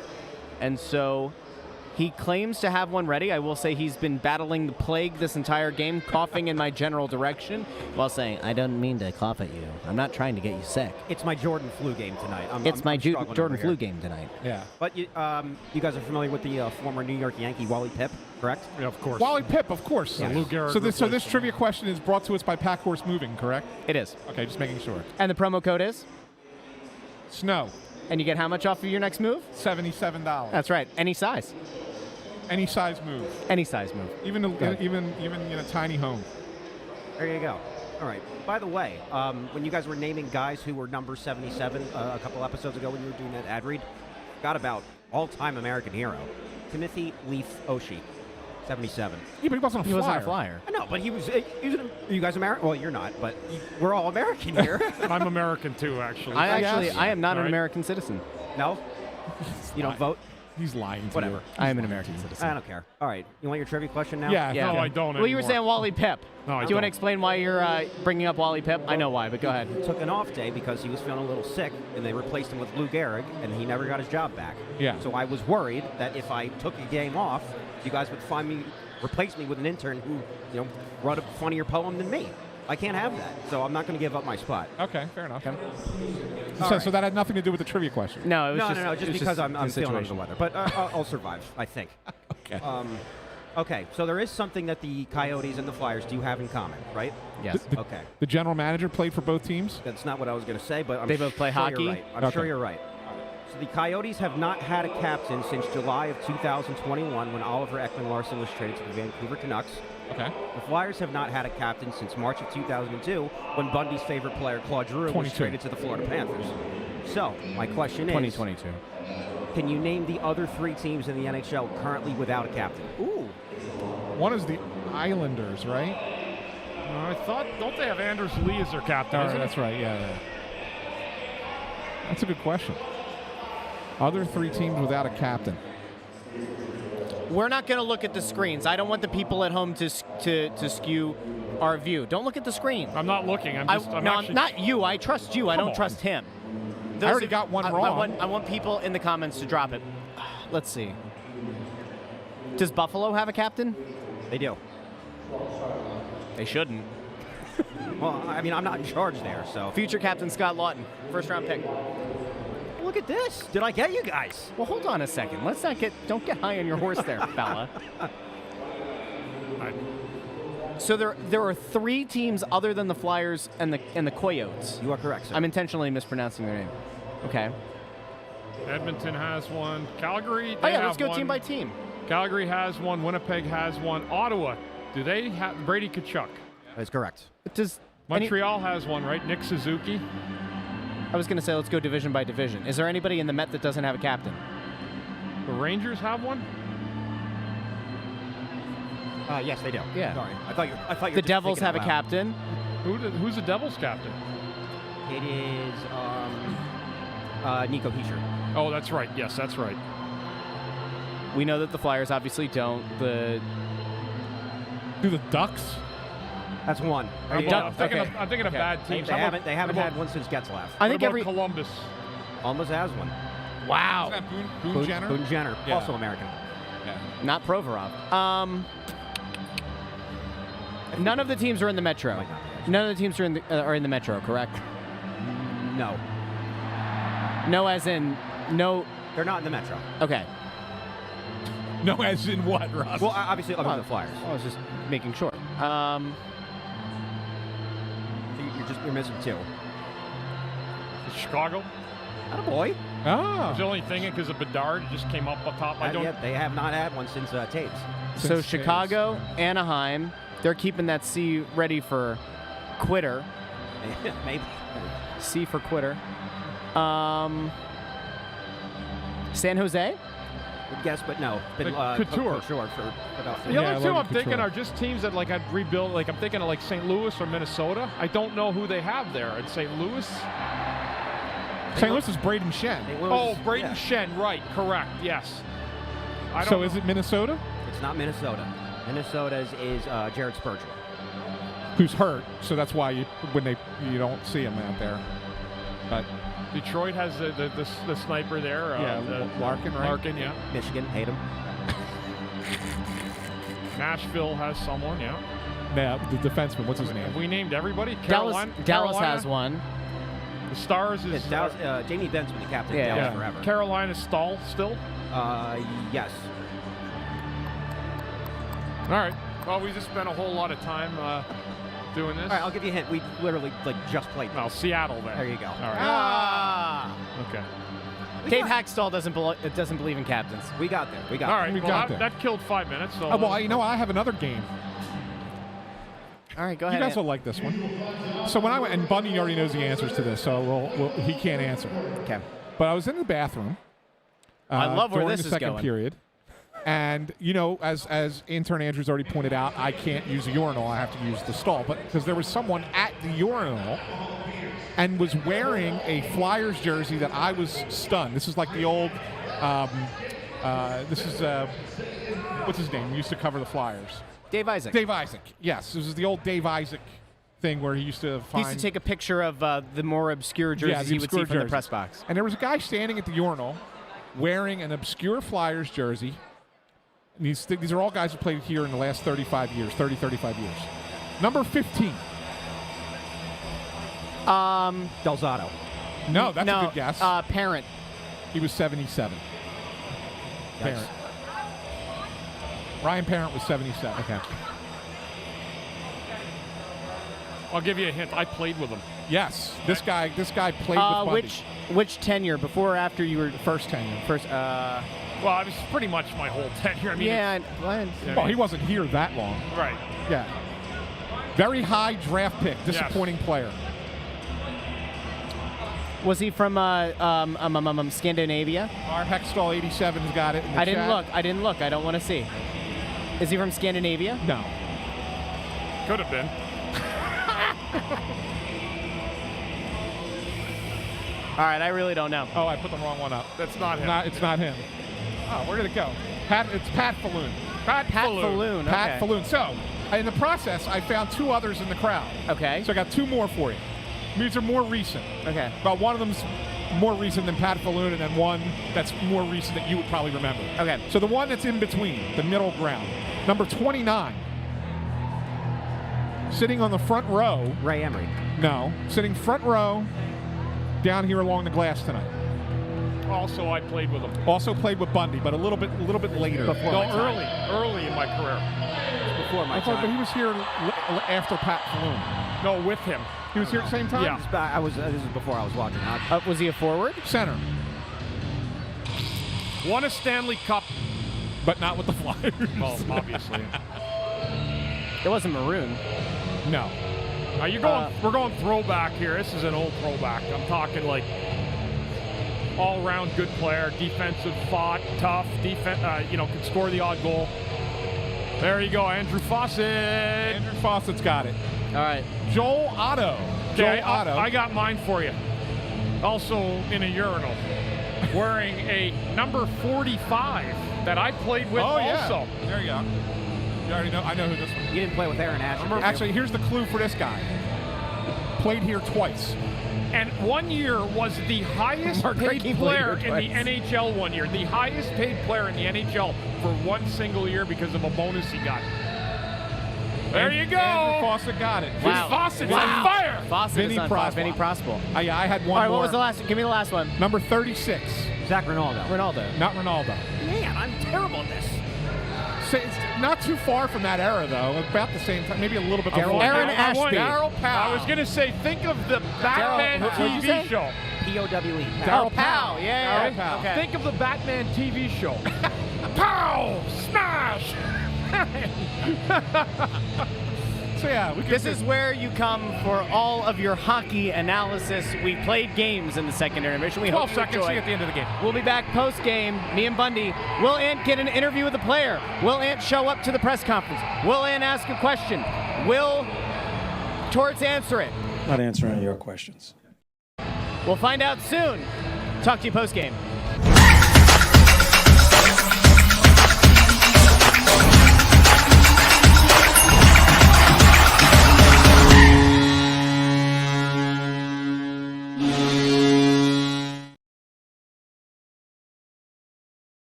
And so he claims to have one ready. I will say he's been battling the plague this entire game, coughing in my general direction while saying, I don't mean to cough at you. I'm not trying to get you sick. It's my Jordan flu game tonight. I'm struggling Jordan over flu here. game tonight. yeah. But you guys are familiar with the former New York Yankee Wally Pipp, correct? Yeah, of course. Wally Pipp, of course. Yeah. Lou Gehrig So this replaced trivia question is brought to us by Pack Horse Moving, correct? It is. Okay, just making sure. And the promo code is? Snow, And you get how much off of your next move? $77. That's right. Any size. Any size move, Any size move. even in a tiny home. There you go. All right. By the way, when you guys were naming guys who were number 77 a couple episodes ago when you were doing that ad read, got about all-time American hero, Timothy Leaf Oshie, 77. Yeah, but he wasn't a He flyer. wasn't a flyer. I know, but he was you guys American? Well, you're not, but we're all American here. I'm American too, actually. I am not an All right. American citizen. No? You don't vote? He's lying to Whatever. you. I am an American citizen. I don't care. All right. You want your trivia question now? Yeah. Yeah. No, I don't Well, you were anymore. saying Wally Pipp. No, I Do you want to don't. explain why you're bringing up Wally Pipp? I know why, but go ahead. He took an off day because he was feeling a little sick, and they replaced him with Lou Gehrig, and he never got his job back. Yeah. So I was worried that if I took a game off, you guys would replace me with an intern who, wrote a funnier poem than me. I can't have that, so I'm not going to give up my spot. Okay, fair enough. All So that had nothing to do with the trivia question. No, it was No, just because I'm feeling under situation. the weather. But I'll survive, I think. Okay. Okay, so there is something that the Coyotes and the Flyers do have in common, right? Yes. Okay. The general manager played for both teams. That's not what I was going to say, but I'm They both play sure hockey? You're right. I'm Okay. sure you're right. So the Coyotes have not had a captain since July of 2021 when Oliver Ekman-Larsson was traded to the Vancouver Canucks. Okay. The Flyers have not had a captain since March of 2002 when Bundy's favorite player, Claude Giroux, was 22. traded to the Florida Panthers. So, my question is... 2022. Can you name the other 3 teams in the NHL currently without a captain? Ooh. One is the Islanders, right? I thought, don't they have Anders Lee as their captain? Oh, isn't it? that's right. Yeah. That's a good question. Other 3 teams without a captain. We're not going to look at the screens. I don't want the people at home to skew our view. Don't look at the screen. I'm not looking. I'm actually... not you. I trust you. I don't on. trust him. I already got one wrong. I want people in the comments to drop it. Let's see. Does Buffalo have a captain? They do. They shouldn't. Well, I mean, I'm not in charge there, so. Future captain Scott Lawton, first-round pick. Look at this. Did I get you guys? Well, hold on a second. Don't get high on your horse there, fella. So there are 3 teams other than the Flyers and the Coyotes. You are correct, sir. I'm intentionally mispronouncing their name. Okay. Edmonton has one. Calgary, Oh yeah, let's go team by team. Calgary has one. Winnipeg has one. Ottawa, do they have Brady Tkachuk? That's correct. Does Montreal has one, right? Nick Suzuki. I was going to say let's go division by division. Is there anybody in the Met that doesn't have a captain? The Rangers have one. Yes, they do. Yeah. Sorry. I thought you were The just Devils thinking have a aloud. captain. Who's the Devils captain? It is Nico Hischier. Oh, that's right. Yes, that's right. We know that the Flyers obviously don't. Do the Ducks? That's one. I'm thinking okay. of bad teams. They haven't had one since Getzlaff. I think What about Columbus. Almost has one. Wow. Is that Boone Jenner? Boone Jenner, Yeah. also American. Yeah. Not Provorov. None of the teams are in the Metro. None of the teams are in the Metro, correct? No. No, as in no. They're not in the Metro. Okay. No, as in what, Russ? Well, obviously, other than the Flyers. I was just making sure. You're missing 2. Chicago. Attaboy. I was only thinking because of Bedard. It just came up top. They have not had one since Taves. So Chicago, Anaheim, they're keeping that C ready for quitter. Maybe. C for quitter. San Jose? Good guess, but no. Couture. For about 3 The Yeah, other two Logan I'm thinking Couture. are just teams that like I'd rebuild. Like I'm thinking of like St. Louis or Minnesota. I don't know who they have there at St. Louis. St. Louis is Braden Shen. Oh, Braden Shen, right? Correct. Yes. So is it Minnesota? It's not Minnesota. Minnesota's is Jared Spurgeon. Who's hurt, so that's why you don't see him out there. But Detroit has the sniper there. Larkin, right? Larkin, yeah. Michigan, hate him. Nashville has someone, yeah. Yeah, the defenseman. What's his name? Have we named everybody? Dallas Carolina has one. The Stars is Jamie Benn's been the captain Yeah, of Dallas yeah. forever. Carolina Stahl still. Yes. All right. Well, we just spent a whole lot of time doing this. All right, I'll give you a hint. We literally just played. Well, Seattle then. There you go. All right. Ah! Okay. Dave Hackstall doesn't believe in captains. We got there. We got All there. right. We Well, got there. that killed 5 minutes. So Well, I have another game. All right, go You ahead. guys will like this one. So when I went, and Bundy already knows the answers to this, so he can't answer. Okay. But I was in the bathroom. I love where during this the is second going. period. And, as intern Andrew's already pointed out, I can't use the urinal. I have to use the stall. But because there was someone at the urinal and was wearing a Flyers jersey that I was stunned. This is like the old, what's his name? He used to cover the Flyers. Dave Isaac. Dave Isaac. Yes, this is the old Dave Isaac thing where he used to He find. used to take a picture of the more obscure jerseys the he would see obscure from the jerseys. press box. And there was a guy standing at the urinal wearing an obscure Flyers jersey. And these are all guys who played here in the last 35 years. Number 15. Delzato. No, that's a good guess. Parent. He was 77. Yikes. Parent. Ryan Parent was 77. Okay. I'll give you a hint. I played with him. Yes, this guy played with Bundy. Which tenure? Before or after you were First tenure. first? Well, I was pretty much my whole tenure. I mean, Yeah. Well, he wasn't here that long. right. Yeah. Very high draft pick. Disappointing player. Was he from Scandinavia? Our Hextall 87's got it in the I didn't chat. look. I didn't look. I don't want to see. Is he from Scandinavia? No. Could have been. All right, I really don't know. Oh, I put the wrong one up. That's not him. It's not him. Oh, where did it go? It's Pat Falloon. Pat Falloon. Pat Okay. Falloon. So, in the process, I found 2 others in the crowd. Okay. So I got 2 more for you. These are more recent. Okay. But one of them's more recent than Pat Falloon, and then one that's more recent that you would probably remember. Okay. So the one that's in between, the middle ground, number 29, sitting on the front row. Ray Emery. No, sitting front row, down here along the glass tonight. Also, I played with him. Also played with Bundy, but a little bit later. Before No, my time. early in my career. Before my I thought, but he time. was here after Pat Falloon. No, with him. He was here at the same time? Yeah. This is before I was watching hockey. Was he a forward? Center, Won a Stanley Cup. but not with the Flyers. Well, obviously. It wasn't maroon. No. We're going throwback here. This is an old throwback. I'm talking like all-around good player, defensive, fought, tough, could score the odd goal. There you go, Andrew Fawcett. Andrew Fawcett's got it. All right. Joel Otto. Okay, Joel Otto. I got mine for you. Also in a urinal, wearing a number 45 that I played with Oh, yeah. also. There you go. You already know. I know who this one is. You didn't play with Aaron Asher. did you? Actually, here's the clue for this guy. Played here twice. And one year was the highest paid Keith player Leader in the NHL one year. The highest paid player in the NHL for one single year because of a bonus he got. There you go. Andrew Fawcett got it. Wow. Fawcett's on fire. Fawcett Vinny is on fire. Prospal. Vinny Prospal. I had one All right, more. what was the last? Give me the last one. Number 36. Zach Ronaldo. Ronaldo. Not Ronaldo. Man, I'm terrible at this. So it's not too far from that era, though. About the same time, maybe a little bit before. Aaron I want- Ashby. Daryl Powell. I was going to say, think of the Batman what'd you TV say? show. POWE. Daryl Oh, Powell. Yeah. Daryl Powell. Okay. Think of the Batman TV show. Pow! Smash! So yeah, we could This is where you come for all of your hockey analysis. We played games in the second intermission. We 12 hope you seconds. See enjoy. you at the end of the game. We'll be back post game. Me and Bundy. Will Ant get an interview with the player? Will Ant show up to the press conference? Will Ant ask a question? Will Torts answer it? Not answering your questions. We'll find out soon. Talk to you post game.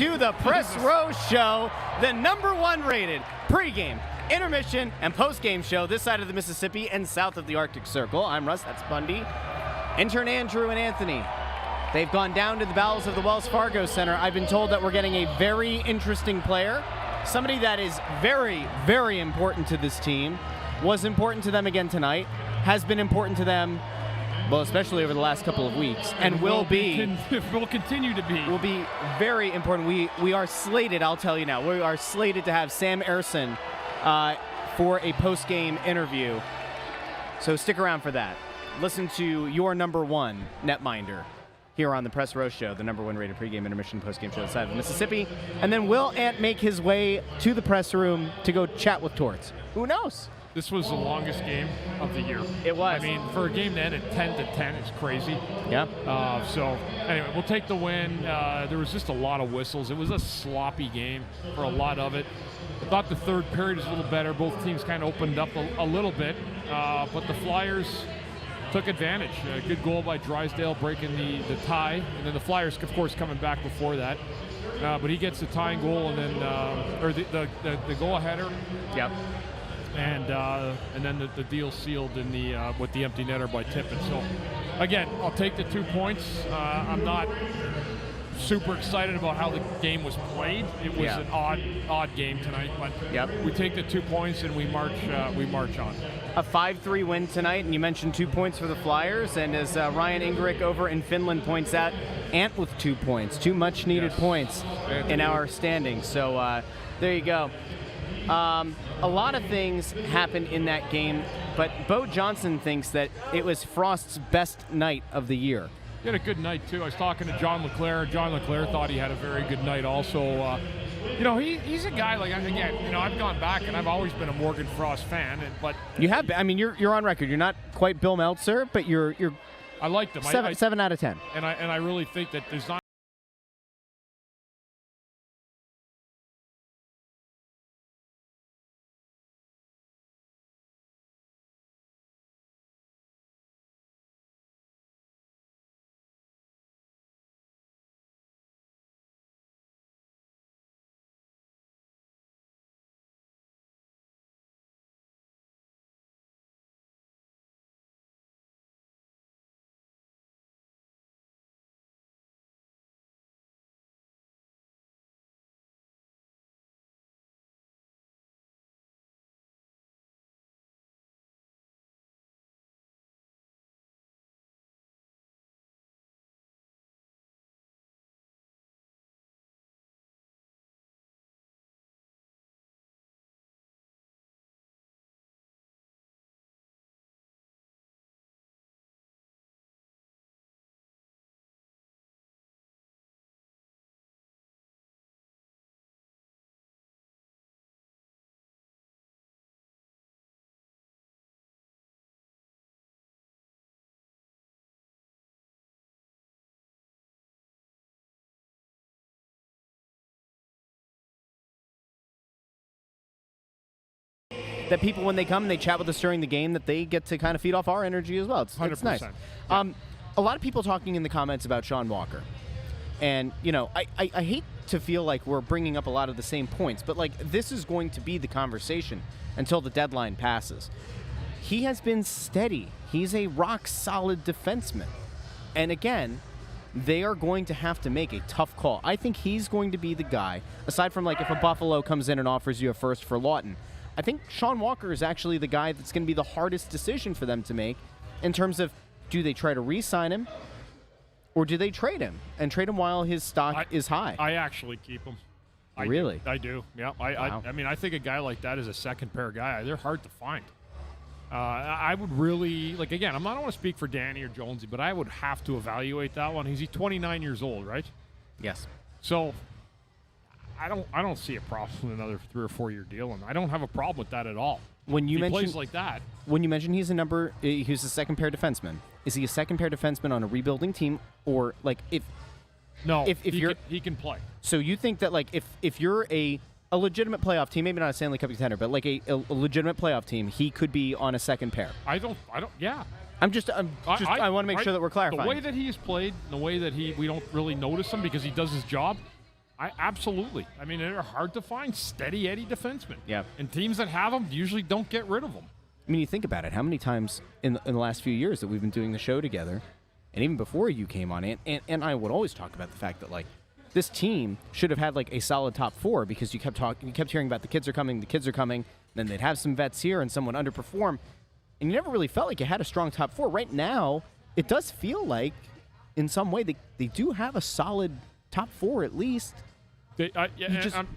to the Press Row Show, the #1 rated pregame, intermission, and postgame show this side of the Mississippi and south of the Arctic Circle. I'm Russ, that's Bundy. Intern Andrew and Anthony. They've gone down to the bowels of the Wells Fargo Center. I've been told that we're getting a very interesting player, somebody that is very, very important to this team, was important to them again tonight, has been important to them, well, especially over the last couple of weeks, and will continue to be. Will be very important. We are slated, I'll tell you now, we are slated to have Sam Ersson for a post-game interview. So stick around for that. Listen to your #1 netminder here on the Press Row Show, the #1 rated pregame, intermission, postgame show outside of Mississippi. And then will Ant make his way to the press room to go chat with Torts? Who knows? This was the longest game of the year. It was. I mean, for a game to end at 10-10, it's crazy. Yeah. So, anyway, we'll take the win. There was just a lot of whistles. It was a sloppy game for a lot of it. I thought the third period was a little better. Both teams kind of opened up a little bit, but the Flyers took advantage. A good goal by Drysdale breaking the tie, and then the Flyers, of course, coming back before that. But he gets the tying goal, and then or the goal-aheader. Yep. And then the deal sealed in the with the empty netter by Tippett. So again, I'll take the 2 points. I'm not super excited about how the game was played. It was an odd game tonight, but we take the 2 points and we march on. A 5-3 win tonight, and you mentioned 2 points for the Flyers, and as Ryan Ingrick over in Finland points out, Ant with 2 points, 2 much-needed points in our standings. So there you go. A lot of things happened in that game, but Bo Johnson thinks that it was Frost's best night of the year. He had a good night, too. I was talking to John LeClaire. John LeClaire thought he had a very good night also. He's a guy, like, again, I've gone back and I've always been a Morgan Frost fan. But you have been. I mean, you're on record. You're not quite Bill Meltzer, but you're I liked him. 7 out of 10. And I really think that there's not that people, when they come and they chat with us during the game, that they get to kind of feed off our energy as well. It's 100%. Nice. A lot of people talking in the comments about Sean Walker. And, I hate to feel like we're bringing up a lot of the same points, but, like, this is going to be the conversation until the deadline passes. He has been steady. He's a rock-solid defenseman. And, again, they are going to have to make a tough call. I think he's going to be the guy, aside from, like, if a Buffalo comes in and offers you a first for Lawton. I think Sean Walker is actually the guy that's going to be the hardest decision for them to make in terms of, do they try to re-sign him or do they trade him and trade him while his stock is high? I actually keep him. Really? I do. Yeah. Wow. I mean, I think a guy like that is a second pair guy. They're hard to find. I would really, like, again, I don't want to speak for Danny or Jonesy, but I would have to evaluate that one. He's 29 years old, right? Yes. So I don't see a problem with another 3 or 4 year deal, and I don't have a problem with that at all. When you mention plays like that, when you mention he's a second pair defenseman, is he a second pair defenseman on a rebuilding team, or like if he can play. So you think that, like, if you're a legitimate playoff team, maybe not a Stanley Cup contender, but like a legitimate playoff team, he could be on a second pair. I don't. Yeah. I want to make sure that we're clarifying. The way that he is played, the way that we don't really notice him because he does his job. Absolutely. I mean, they're hard to find, steady Eddie defensemen. Yeah. And teams that have them usually don't get rid of them. I mean, you think about it. How many times in the last few years that we've been doing the show together, and even before you came on, and I would always talk about the fact that, like, this team should have had, like, a solid top four because you kept hearing about the kids are coming, then they'd have some vets here and someone underperform, and you never really felt like you had a strong top four. Right now, it does feel like, in some way, they do have a solid top four at least.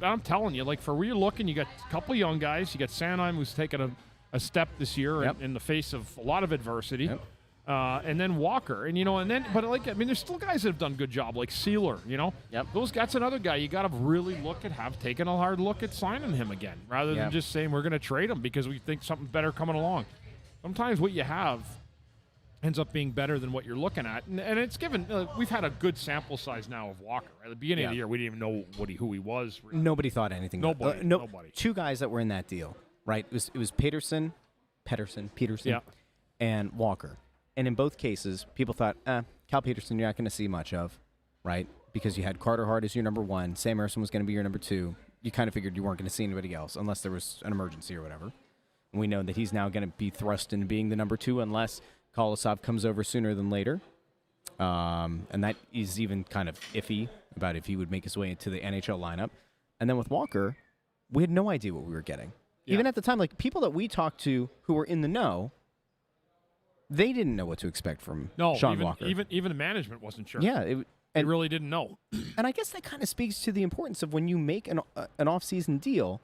I'm telling you, like, for where you're looking, you got a couple young guys. You got Sanheim, who's taken a step this year in the face of a lot of adversity. Yep. And then Walker, there's still guys that have done a good job, like Sealer, Yep. That's another guy you got to really taken a hard look at signing him again, rather than just saying we're going to trade him because we think something better coming along. Sometimes what you have ends up being better than what you're looking at, and it's given. We've had a good sample size now of Walker. At the beginning of the year, we didn't even know who he was. Nobody thought anything. Nobody. Two guys that were in that deal, right? It was Peterson, and Walker. And in both cases, people thought, Cal Peterson, you're not going to see much of, right? Because you had Carter Hart as your number one. Sam Emerson was going to be your number two. You kind of figured you weren't going to see anybody else unless there was an emergency or whatever. And we know that he's now going to be thrust into being the number two unless Kolosov comes over sooner than later. And that is even kind of iffy about if he would make his way into the NHL lineup. And then with Walker, we had no idea what we were getting. Yeah. Even at the time, like, people that we talked to who were in the know, they didn't know what to expect from Sean Walker. Even the management wasn't sure. Yeah. They really didn't know. And I guess that kind of speaks to the importance of when you make an off-season deal.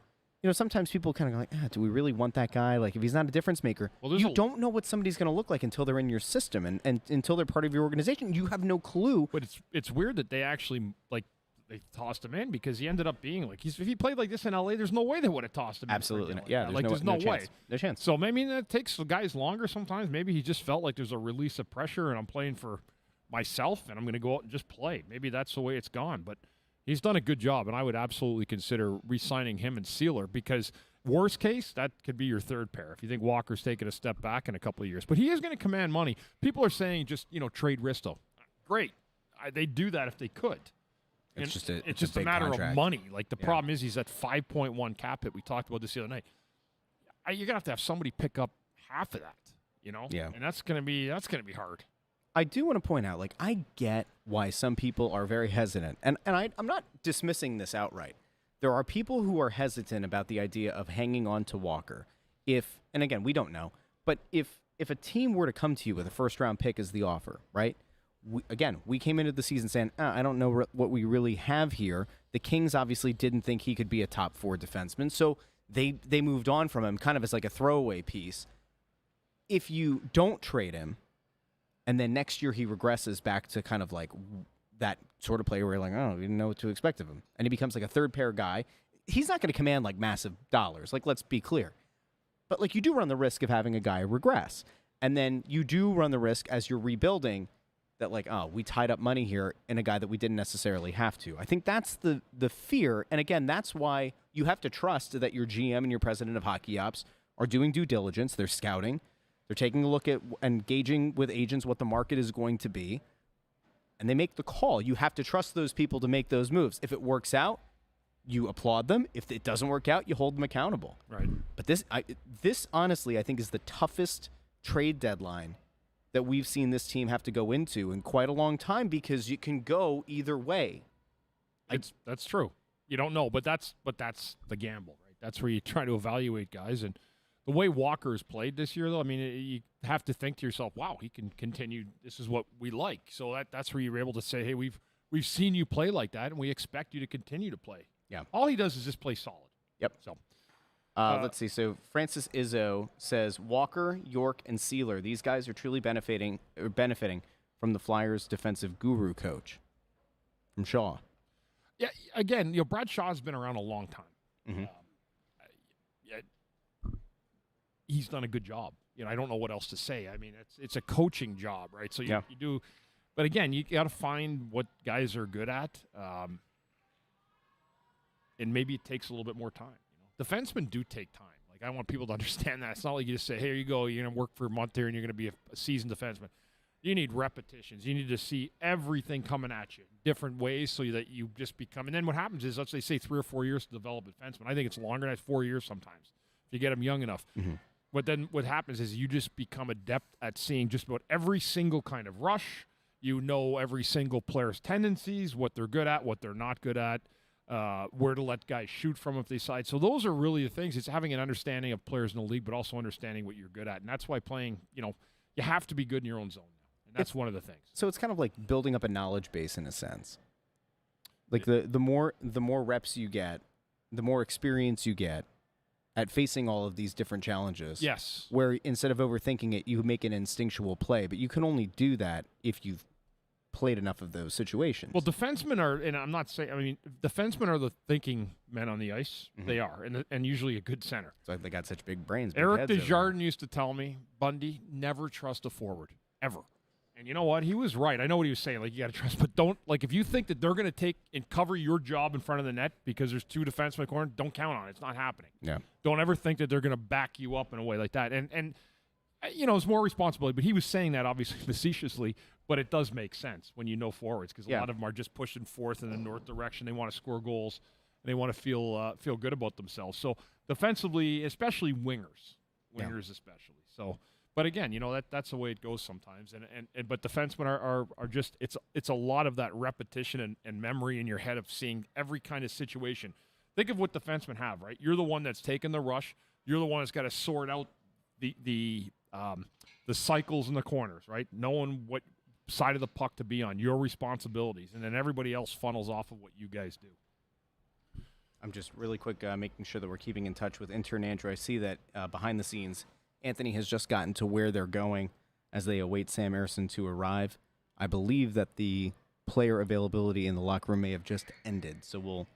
Sometimes people kind of go like, do we really want that guy? Like, if he's not a difference maker, you don't know what somebody's going to look like until they're in your system and until they're part of your organization. You have no clue. But it's weird that they actually, like, they tossed him in because he ended up being like, if he played like this in LA, there's no way they would have tossed him. Absolutely in. not. Yeah, there's no way. No chance. So maybe that takes the guys longer sometimes. Maybe he just felt like there's a release of pressure and I'm playing for myself and I'm going to go out and just play. Maybe that's the way it's gone. But he's done a good job, and I would absolutely consider re-signing him and Sealer because worst case, that could be your third pair if you think Walker's taking a step back in a couple of years. But he is going to command money. People are saying just, trade Risto. Great. They'd do that if they could. It's just a matter contract. of money. Like, the problem is he's at 5.1 cap hit. We talked about this the other night. You're going to have somebody pick up half of that, Yeah. And that's going to be hard. I do want to point out, like, I get why some people are very hesitant. And I'm not dismissing this outright. There are people who are hesitant about the idea of hanging on to Walker. And again, we don't know, but if a team were to come to you with a first-round pick as the offer, right? We came into the season saying, I don't know what we really have here. The Kings obviously didn't think he could be a top four defenseman, so they moved on from him kind of as like a throwaway piece. If you don't trade him, and then next year he regresses back to kind of like that sort of player where you're like, we didn't know what to expect of him, and he becomes like a third-pair guy, he's not going to command like massive dollars. Like, let's be clear. But like, you do run the risk of having a guy regress, and then you do run the risk as you're rebuilding that, like, we tied up money here in a guy that we didn't necessarily have to. I think that's the fear. And again, that's why you have to trust that your GM and your president of hockey ops are doing due diligence. They're scouting. They're taking a look at and gauging with agents what the market is going to be. And they make the call. You have to trust those people to make those moves. If it works out, you applaud them. If it doesn't work out, you hold them accountable. Right. But this honestly, I think, is the toughest trade deadline that we've seen this team have to go into in quite a long time because you can go either way. That's true. You don't know, but that's the gamble, right? That's where you try to evaluate guys. And the way Walker's played this year, though, I mean, you have to think to yourself, wow, he can continue. This is what we like. So that's where you're able to say, hey, we've seen you play like that, and we expect you to continue to play. Yeah. All he does is just play solid. Yep. So. Let's see. So Francis Izzo says Walker, York, and Sealer. These guys are truly benefiting from the Flyers' defensive guru coach from Shaw. Yeah. Again, Brad Shaw's been around a long time. Mm-hmm. He's done a good job. I don't know what else to say. I mean, it's a coaching job, right? So you do, but again, you got to find what guys are good at, and maybe it takes a little bit more time. Defensemen do take time. I want people to understand that. It's not like you just say, hey, here you go, you're going to work for a month here and you're going to be a seasoned defenseman. You need repetitions. You need to see everything coming at you different ways so that you just become. And then what happens is, let's say 3 or 4 years to develop a defenseman. I think it's longer than 4 years sometimes if you get them young enough. Mm-hmm. But then what happens is you just become adept at seeing just about every single kind of rush. You know every single player's tendencies, what they're good at, what they're not good at, where to let guys shoot from if they side. So those are really the things. It's having an understanding of players in the league, but also understanding what you're good at. And that's why playing, you have to be good in your own zone. And that's one of the things. So it's kind of like building up a knowledge base in a sense. Like the more reps you get, the more experience you get at facing all of these different challenges. Yes. Where instead of overthinking it, you make an instinctual play. But you can only do that if you've played enough of those situations. Well, defensemen are, and I'm not saying, defensemen are the thinking men on the ice. Mm-hmm. They are, and usually a good center. So they got such big brains. Eric Desjardins used to tell me, Bundy, never trust a forward, ever. And you know what? He was right. I know what he was saying. Like, you got to trust, but don't, like, if you think that they're going to take and cover your job in front of the net because there's 2 defensemen in the corner, don't count on it. It's not happening. Yeah. Don't ever think that they're going to back you up in a way like that. And it's more responsibility, but he was saying that obviously facetiously, but it does make sense when you know forwards because a lot of them are just pushing forth in the north direction. They want to score goals, and they want to feel good about themselves. So defensively, especially wingers especially. So. But again, that's the way it goes sometimes. But defensemen are just it's a lot of that repetition and memory in your head of seeing every kind of situation. Think of what defensemen have, right? You're the one that's taking the rush. You're the one that's got to sort out the cycles in the corners, right? Knowing what side of the puck to be on, your responsibilities, and then everybody else funnels off of what you guys do. I'm just really quick making sure that we're keeping in touch with intern Andrew. I see that behind the scenes, Anthony has just gotten to where they're going as they await Sam Ersson to arrive. I believe that the player availability in the locker room may have just ended, so we'll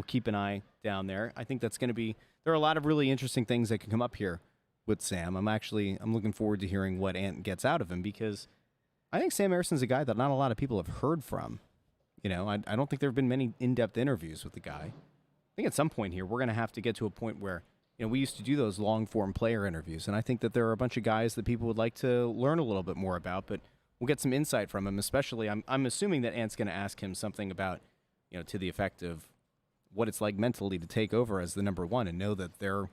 keep an eye down there. I think that's going to be – there are a lot of really interesting things that can come up here with Sam. I'm looking forward to hearing what Ant gets out of him because I think Sam Ersson's a guy that not a lot of people have heard from. I don't think there have been many in-depth interviews with the guy. I think at some point here we're going to have to get to a point where we used to do those long-form player interviews, and I think that there are a bunch of guys that people would like to learn a little bit more about, but we'll get some insight from him, especially I'm assuming that Ant's going to ask him something about, to the effect of what it's like mentally to take over as the number one and know that their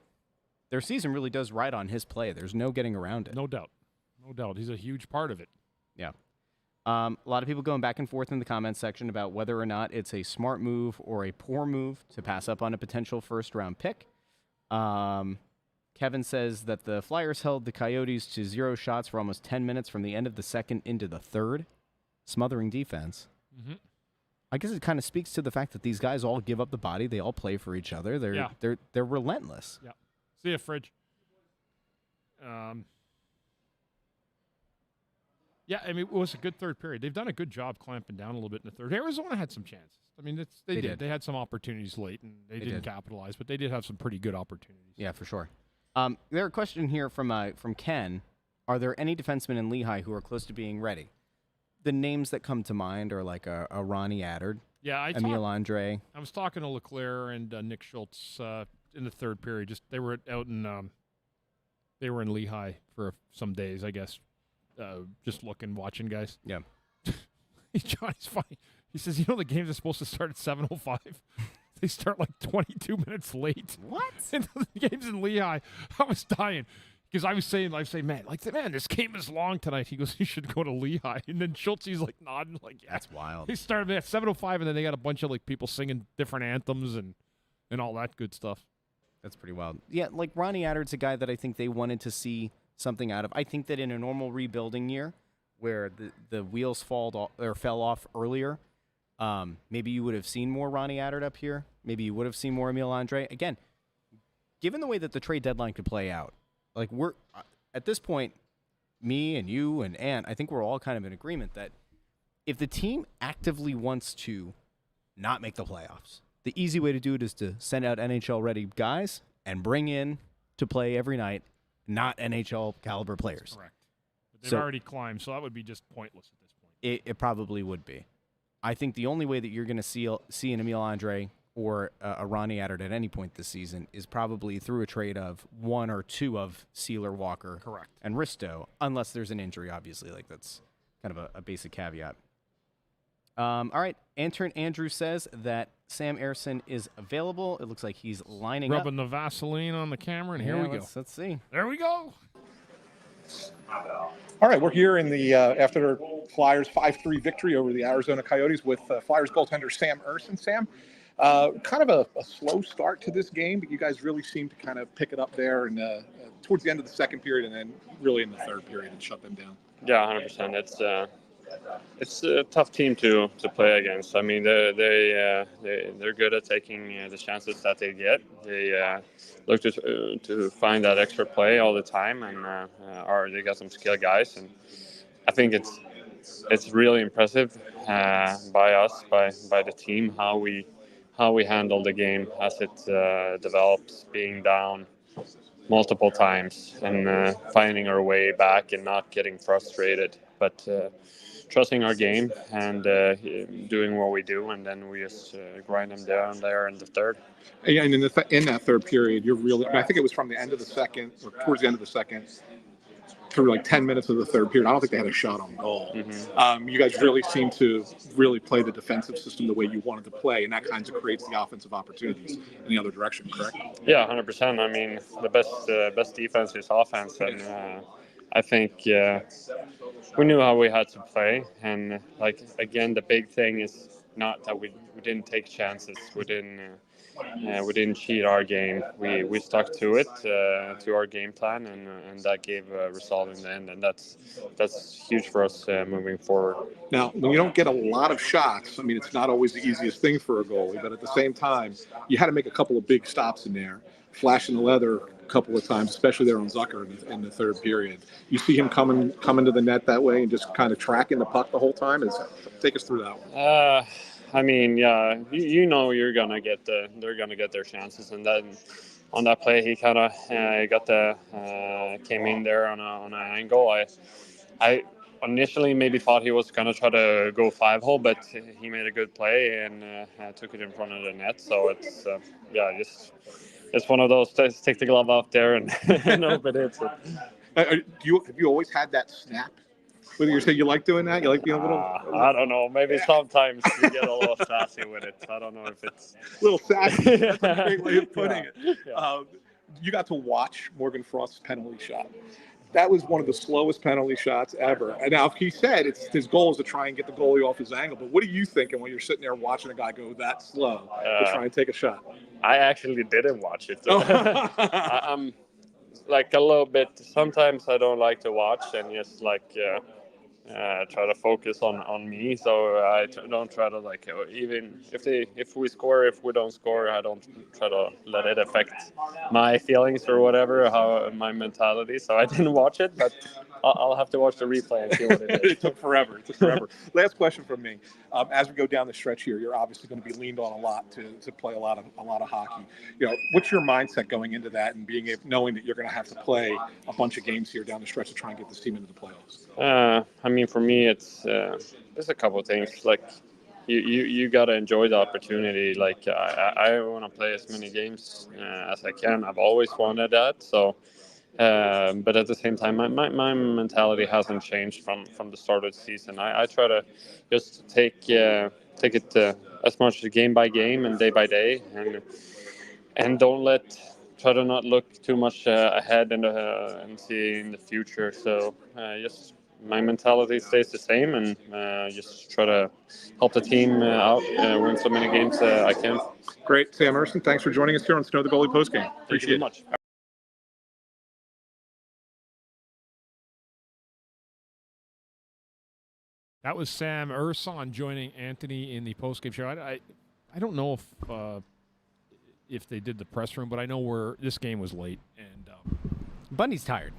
season really does ride on his play. There's no getting around it. No doubt. No doubt. He's a huge part of it. Yeah. A lot of people going back and forth in the comments section about whether or not it's a smart move or a poor move to pass up on a potential first-round pick. Kevin says that the Flyers held the Coyotes to 0 shots for almost 10 minutes from the end of the second into the third, smothering defense. Mm-hmm. I guess it kind of speaks to the fact that these guys all give up the body. They all play for each other. They're relentless. Yeah. See ya, Fridge. Yeah, it was a good third period. They've done a good job clamping down a little bit in the third. Arizona had some chances. They did. They had some opportunities late, and they didn't capitalize, but they did have some pretty good opportunities. Yeah, for sure. There a question here from Ken. Are there any defensemen in Lehigh who are close to being ready? The names that come to mind are like a Ronnie Attard, Emile Andre. I was talking to LeClaire and Nick Schultz in the third period. They were in Lehigh for some days, I guess. Just watching guys. Yeah. Johnny's funny. He says, the games are supposed to start at 7:05. They start like 22 minutes late. What? And the games in Lehigh, I was dying. Because I was saying, man, this game is long tonight. He goes, you should go to Lehigh. And then Schultz, he's like nodding, like, yeah. That's wild. They started at 7:05, and then they got a bunch of people singing different anthems and all that good stuff. That's pretty wild. Yeah, like Ronnie Attard's a guy that I think they wanted to see something out of. I think that in a normal rebuilding year where the wheels fell off earlier, maybe you would have seen more Ronnie Attard up here. Maybe you would have seen more Emile Andre. Again, given the way that the trade deadline could play out, we're at this point, me and you and Ant, I think we're all kind of in agreement that if the team actively wants to not make the playoffs, the easy way to do it is to send out NHL-ready guys and bring in to play every night not NHL caliber players. That's correct. But they've already climbed, so that would be just pointless at this point. It probably would be. I think the only way that you're going to see an Emile Andre or a Ronnie Attard at any point this season is probably through a trade of one or two of Sealer, Walker, correct, and Risto, unless there's an injury, obviously. That's kind of a basic caveat. All right, intern Andrew says that Sam Ersson is available. It looks like he's lining up. Rubbing the Vaseline on the camera, and here we go. Let's see. There we go. All right, we're here in the after Flyers 5-3 victory over the Arizona Coyotes with Flyers goaltender Sam Ersson. Sam, kind of a slow start to this game, but you guys really seem to kind of pick it up there and towards the end of the second period, and then really in the third period and shut them down. Yeah, 100%. It's a tough team to play against. I mean, they're good at taking the chances that they get. They look to find that extra play all the time, and they got some skilled guys. And I think it's really impressive by us, by the team, how we handle the game as it develops, being down multiple times and finding our way back and not getting frustrated, but trusting our game and doing what we do, and then we just grind them down there in the third. Yeah, and in that third period, you're really, I think it was from the end of the second, or towards the end of the second, through like 10 minutes of the third period. I don't think they had a shot on goal. Mm-hmm. You guys really seem to really play the defensive system the way you wanted to play, and that kind of creates the offensive opportunities in the other direction, correct? Yeah, 100%. I mean, the best defense is offense, and I think we knew how we had to play. And, like, again, the big thing is not that we didn't take chances. We didn't cheat our game. We stuck to it, to our game plan, and that gave a result in the end. And that's huge for us moving forward. Now, when you don't get a lot of shots, I mean, it's not always the easiest thing for a goalie, but at the same time, you had to make a couple of big stops in there, flashing the leather a couple of times, especially there on Zucker in the third period. You see him coming to the net that way and just kind of tracking the puck the whole time. Take us through that one. I mean, yeah, you know they're gonna get their chances, and then on that play he kind of came in there on an angle. I initially maybe thought he was gonna try to go 5-hole, but he made a good play and took it in front of the net. So it's it's one of those. Take the glove out there and hope it hits it. Have you always had that snap? Whether you say you like doing that, you like being a little. I don't know. Maybe sometimes you get a little sassy with it. I don't know if it's a little sassy. That's a great way of putting it. Yeah. You got to watch Morgan Frost's penalty shot. That was one of the slowest penalty shots ever. And now, he said his goal is to try and get the goalie off his angle. But what are you thinking when you're sitting there watching a guy go that slow to try and take a shot? I actually didn't watch it. I'm like a little bit. Sometimes I don't like to watch and just like. Try to focus on me, so I don't try to like even if we score, if we don't score, I don't try to let it affect my feelings or whatever, how my mentality. So I didn't watch it, but I'll have to watch the replay and see what it is. It took forever. Last question from me. As we go down the stretch here, you're obviously going to be leaned on a lot to play a lot of hockey. You know, what's your mindset going into that and knowing that you're going to have to play a bunch of games here down the stretch to try and get this team into the playoffs? I mean, for me, there's a couple of things. Like, you got to enjoy the opportunity. Like, I want to play as many games as I can. I've always wanted that. So, but at the same time, my mentality hasn't changed from the start of the season. I try to just take it as much game by game and day by day, and try to not look too much ahead and see in the future. So just my mentality stays the same, and just try to help the team out, win so many games I can. Great. Sam Ersson, thanks for joining us here on Snow the Goalie Postgame. Appreciate it. Much. That was Sam Ersson joining Anthony in the postgame show. I don't know if they did the press room, but I know this game was late, and Bundy's tired.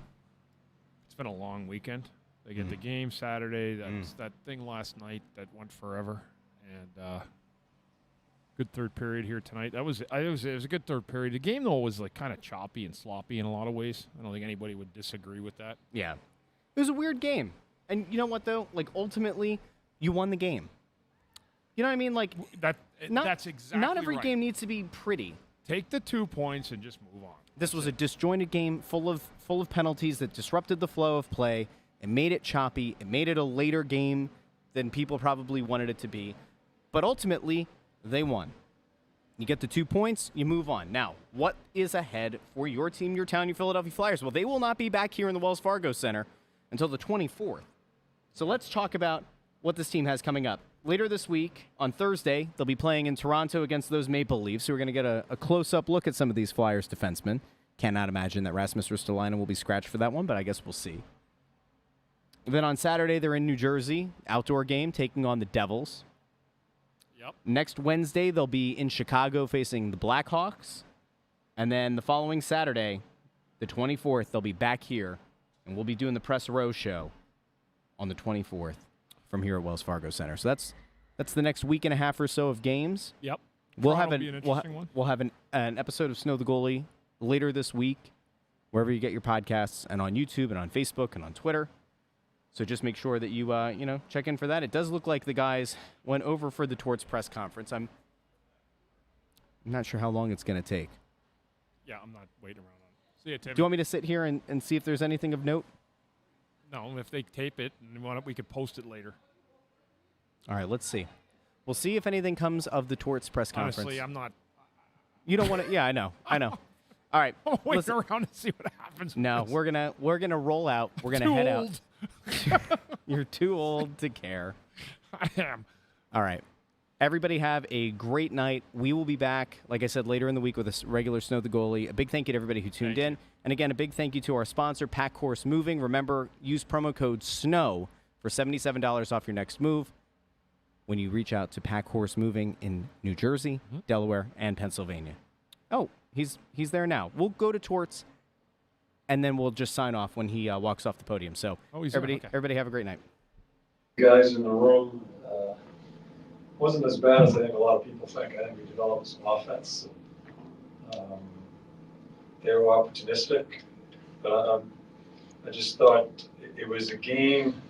It's been a long weekend. They get the game Saturday. That thing last night that went forever, and good third period here tonight. It was a good third period. The game though was like kind of choppy and sloppy in a lot of ways. I don't think anybody would disagree with that. Yeah, it was a weird game. And you know what, though? Like, ultimately, you won the game. You know what I mean? Like, that's exactly not every right. game needs to be pretty. Take the 2 points and just move on. This was a disjointed game full of penalties that disrupted the flow of play. It made it choppy. It made it a later game than people probably wanted it to be. But ultimately, they won. You get the 2 points, you move on. Now, what is ahead for your team, your town, your Philadelphia Flyers? Well, they will not be back here in the Wells Fargo Center until the 24th. So let's talk about what this team has coming up. Later this week, on Thursday, they'll be playing in Toronto against those Maple Leafs, who are going to get a close-up look at some of these Flyers defensemen. Cannot imagine that Rasmus Ristolainen will be scratched for that one, but I guess we'll see. Then on Saturday, they're in New Jersey, outdoor game, taking on the Devils. Yep. Next Wednesday, they'll be in Chicago facing the Blackhawks. And then the following Saturday, the 24th, they'll be back here, and we'll be doing the Press Row show on the 24th from here at Wells Fargo Center. So that's the next week and a half or so of games. Yep. We'll Toronto have will be an interesting one. We'll have an episode of Snow the Goalie later this week, wherever you get your podcasts, and on YouTube and on Facebook and on Twitter. So just make sure that you check in for that. It does look like the guys went over for the Torts press conference. I'm not sure how long it's going to take. Yeah, I'm not waiting around on it. See you, Tim. Do you want me to sit here and see if there's anything of note? No, if they tape it, and we could post it later. All right, let's see. We'll see if anything comes of the Torts press conference. Honestly, I'm not. You don't want to. Yeah, I know. All right. I'm waiting listen. around to see what happens. No, we're gonna roll out. We're gonna head out. You're too old to care. I am. All right. Everybody have a great night. We will be back, like I said, later in the week with a regular Snow the Goalie. A big thank you to everybody who tuned in. And again, a big thank you to our sponsor, Pack Horse Moving. Remember, use promo code SNOW for $77 off your next move when you reach out to Pack Horse Moving in New Jersey, Delaware, and Pennsylvania. Oh, he's there now. We'll go to Torts, and then we'll just sign off when he walks off the podium. So everybody have a great night. Guys in the room, wasn't as bad as I think a lot of people think. I think we developed some offense. They were opportunistic, but I just thought it was a game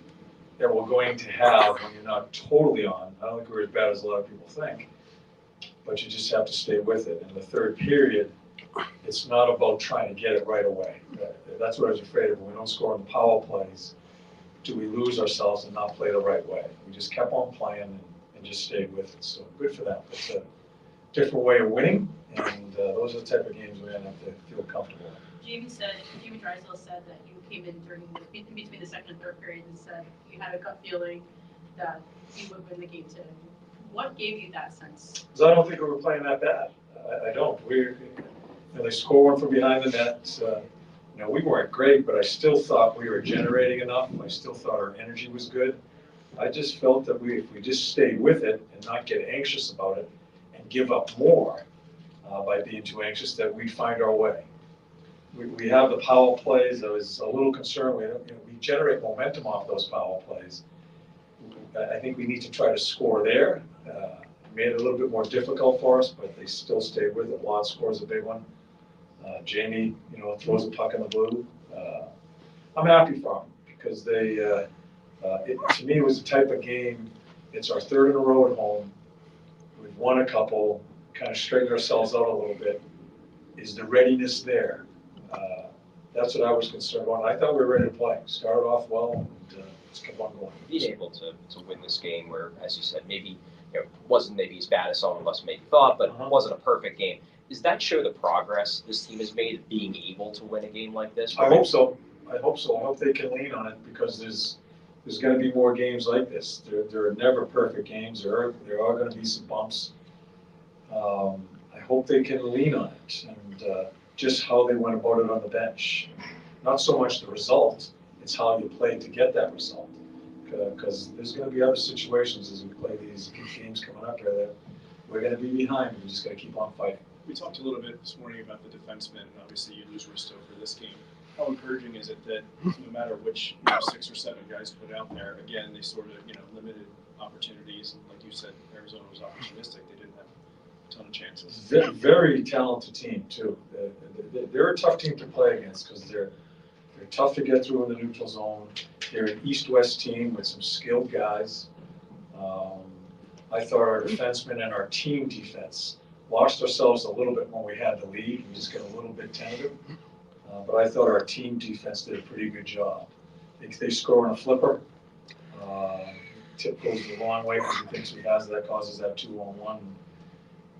that we're going to have when you're not totally on. I don't think we're as bad as a lot of people think, but you just have to stay with it. In the third period, it's not about trying to get it right away. That's what I was afraid of. When we don't score on the power plays, do we lose ourselves and not play the right way? We just kept on playing and just stayed with it. So good for them. It's a different way of winning, and those are the type of games we have to feel comfortable in. Jamie Drysdale said that you came in in between the second and third period and said you had a gut feeling that you would win the game today. What gave you that sense? Because I don't think we were playing that bad. I don't. They score one from behind the net. We weren't great, but I still thought we were generating enough. I still thought our energy was good. I just felt that if we just stayed with it and not get anxious about it and give up more by being too anxious, that we'd find our way. We have the power plays. I was a little concerned. We generate momentum off those power plays. I think we need to try to score there. It made it a little bit more difficult for us, but they still stayed with it. Watt scores a big one. Jamie, throws a puck in the blue. I'm happy for them because to me, it was the type of game. It's our third in a row at home. We've won a couple, kind of straightened ourselves out a little bit. Is the readiness there? That's what I was concerned about. I thought we were ready to play. Started off well, and just kept on going. Being able to win this game, where, as you said, maybe wasn't maybe as bad as some of us maybe thought, but wasn't a perfect game. Does that show the progress this team has made being able to win a game like this? I hope so. I hope they can lean on it because there's going to be more games like this. There are never perfect games. There are going to be some bumps. I hope they can lean on it and just how they went about it on the bench. Not so much the result, it's how you play to get that result. Because there's going to be other situations as we play these games coming up here that we're going to be behind. We just got to keep on fighting. We talked a little bit this morning about the defensemen. Obviously, you lose Risto for this game. How encouraging is it that no matter which 6 or 7 guys put out there, again, they sort of limited opportunities. And like you said, Arizona was opportunistic. They didn't have a ton of chances. Very talented team too. They're a tough team to play against because they're tough to get through in the neutral zone. They're an East-West team with some skilled guys. I thought our defensemen and our team defense lost ourselves a little bit when we had the lead. We just got a little bit tentative. But I thought our team defense did a pretty good job. they score on a flipper. Tip goes the long way because he thinks he has that, causes that 2-on-1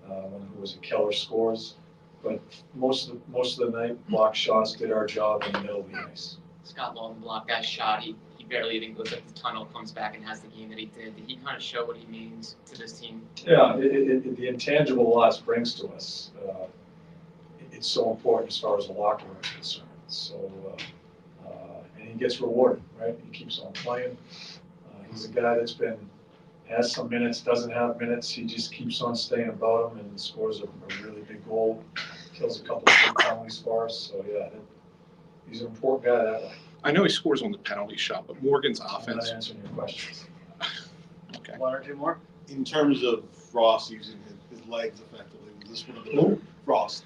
when who was it, Keller scores. But most of the night, block shots did our job in the middle of the ice. Scott Long blocked that shot. He barely even goes up the tunnel, comes back and has the game that he did. Did he kind of show what he means to this team? Yeah, the intangible loss brings to us. It's so important as far as the locker room is concerned. So, and he gets rewarded, right? He keeps on playing. He's a guy that's has some minutes, doesn't have minutes. He just keeps on staying about him and scores a really big goal. Kills a couple of big penalties for us. So yeah, he's an important guy that way. I know he scores on the penalty shot, but Morgan's offense. I'm not answering your questions. Okay. One or two more? In terms of Ross using his legs effectively, was this one of the better, Ross?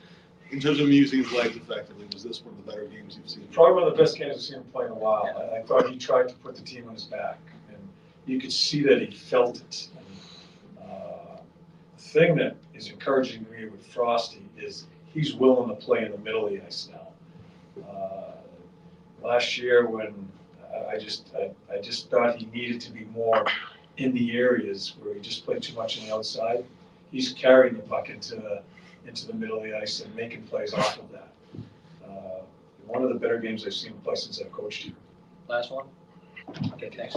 In terms of him using his legs effectively, was this one of the better games you've seen? Probably one of the best games I've seen him play in a while. I thought he tried to put the team on his back, and you could see that he felt it. And, the thing that is encouraging me with Frosty is he's willing to play in the middle of the ice now. Last year, when I just thought he needed to be more in the areas where he just played too much on the outside, he's carrying the puck into the middle of the ice and making plays off of that. One of the better games I've seen him play since I've coached here. Last one? Okay, thanks.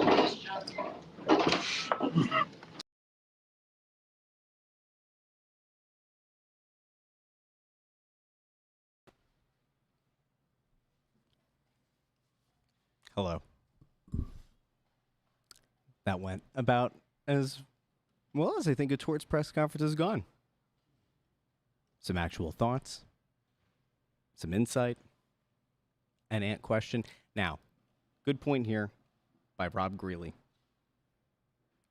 Hello. That went about as well as I think a Torts press conference has gone. Some actual thoughts, some insight, an Ant question. Now, good point here by Rob Greeley.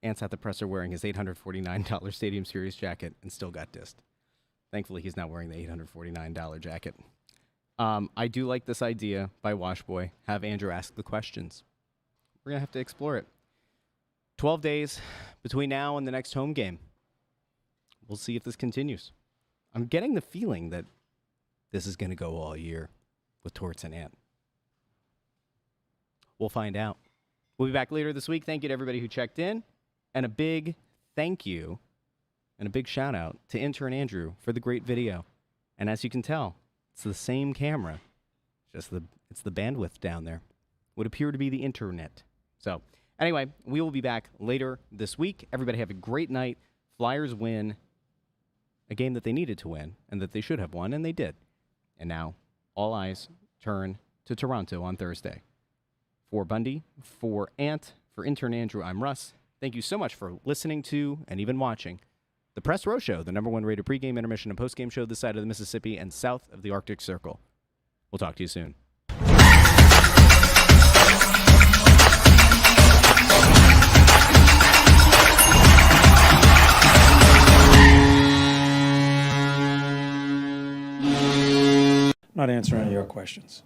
Ant's at the presser wearing his $849 Stadium Series jacket and still got dissed. Thankfully, he's not wearing the $849 jacket. I do like this idea by Washboy. Have Andrew ask the questions. We're going to have to explore it. 12 days between now and the next home game. We'll see if this continues. I'm getting the feeling that this is going to go all year with Torts and Ant. We'll find out. We'll be back later this week. Thank you to everybody who checked in. And a big thank you and a big shout out to intern Andrew for the great video. And as you can tell, it's the same camera, just it's the bandwidth down there. Would appear to be the internet. So anyway, we will be back later this week. Everybody have a great night. Flyers win a game that they needed to win and that they should have won, and they did. And now all eyes turn to Toronto on Thursday. For Bundy, for Ant, for intern Andrew, I'm Russ. Thank you so much for listening to and even watching the Press Row Show, the #1 rated pregame, intermission, and postgame show this side of the Mississippi and south of the Arctic Circle. We'll talk to you soon. Not answering any of your questions.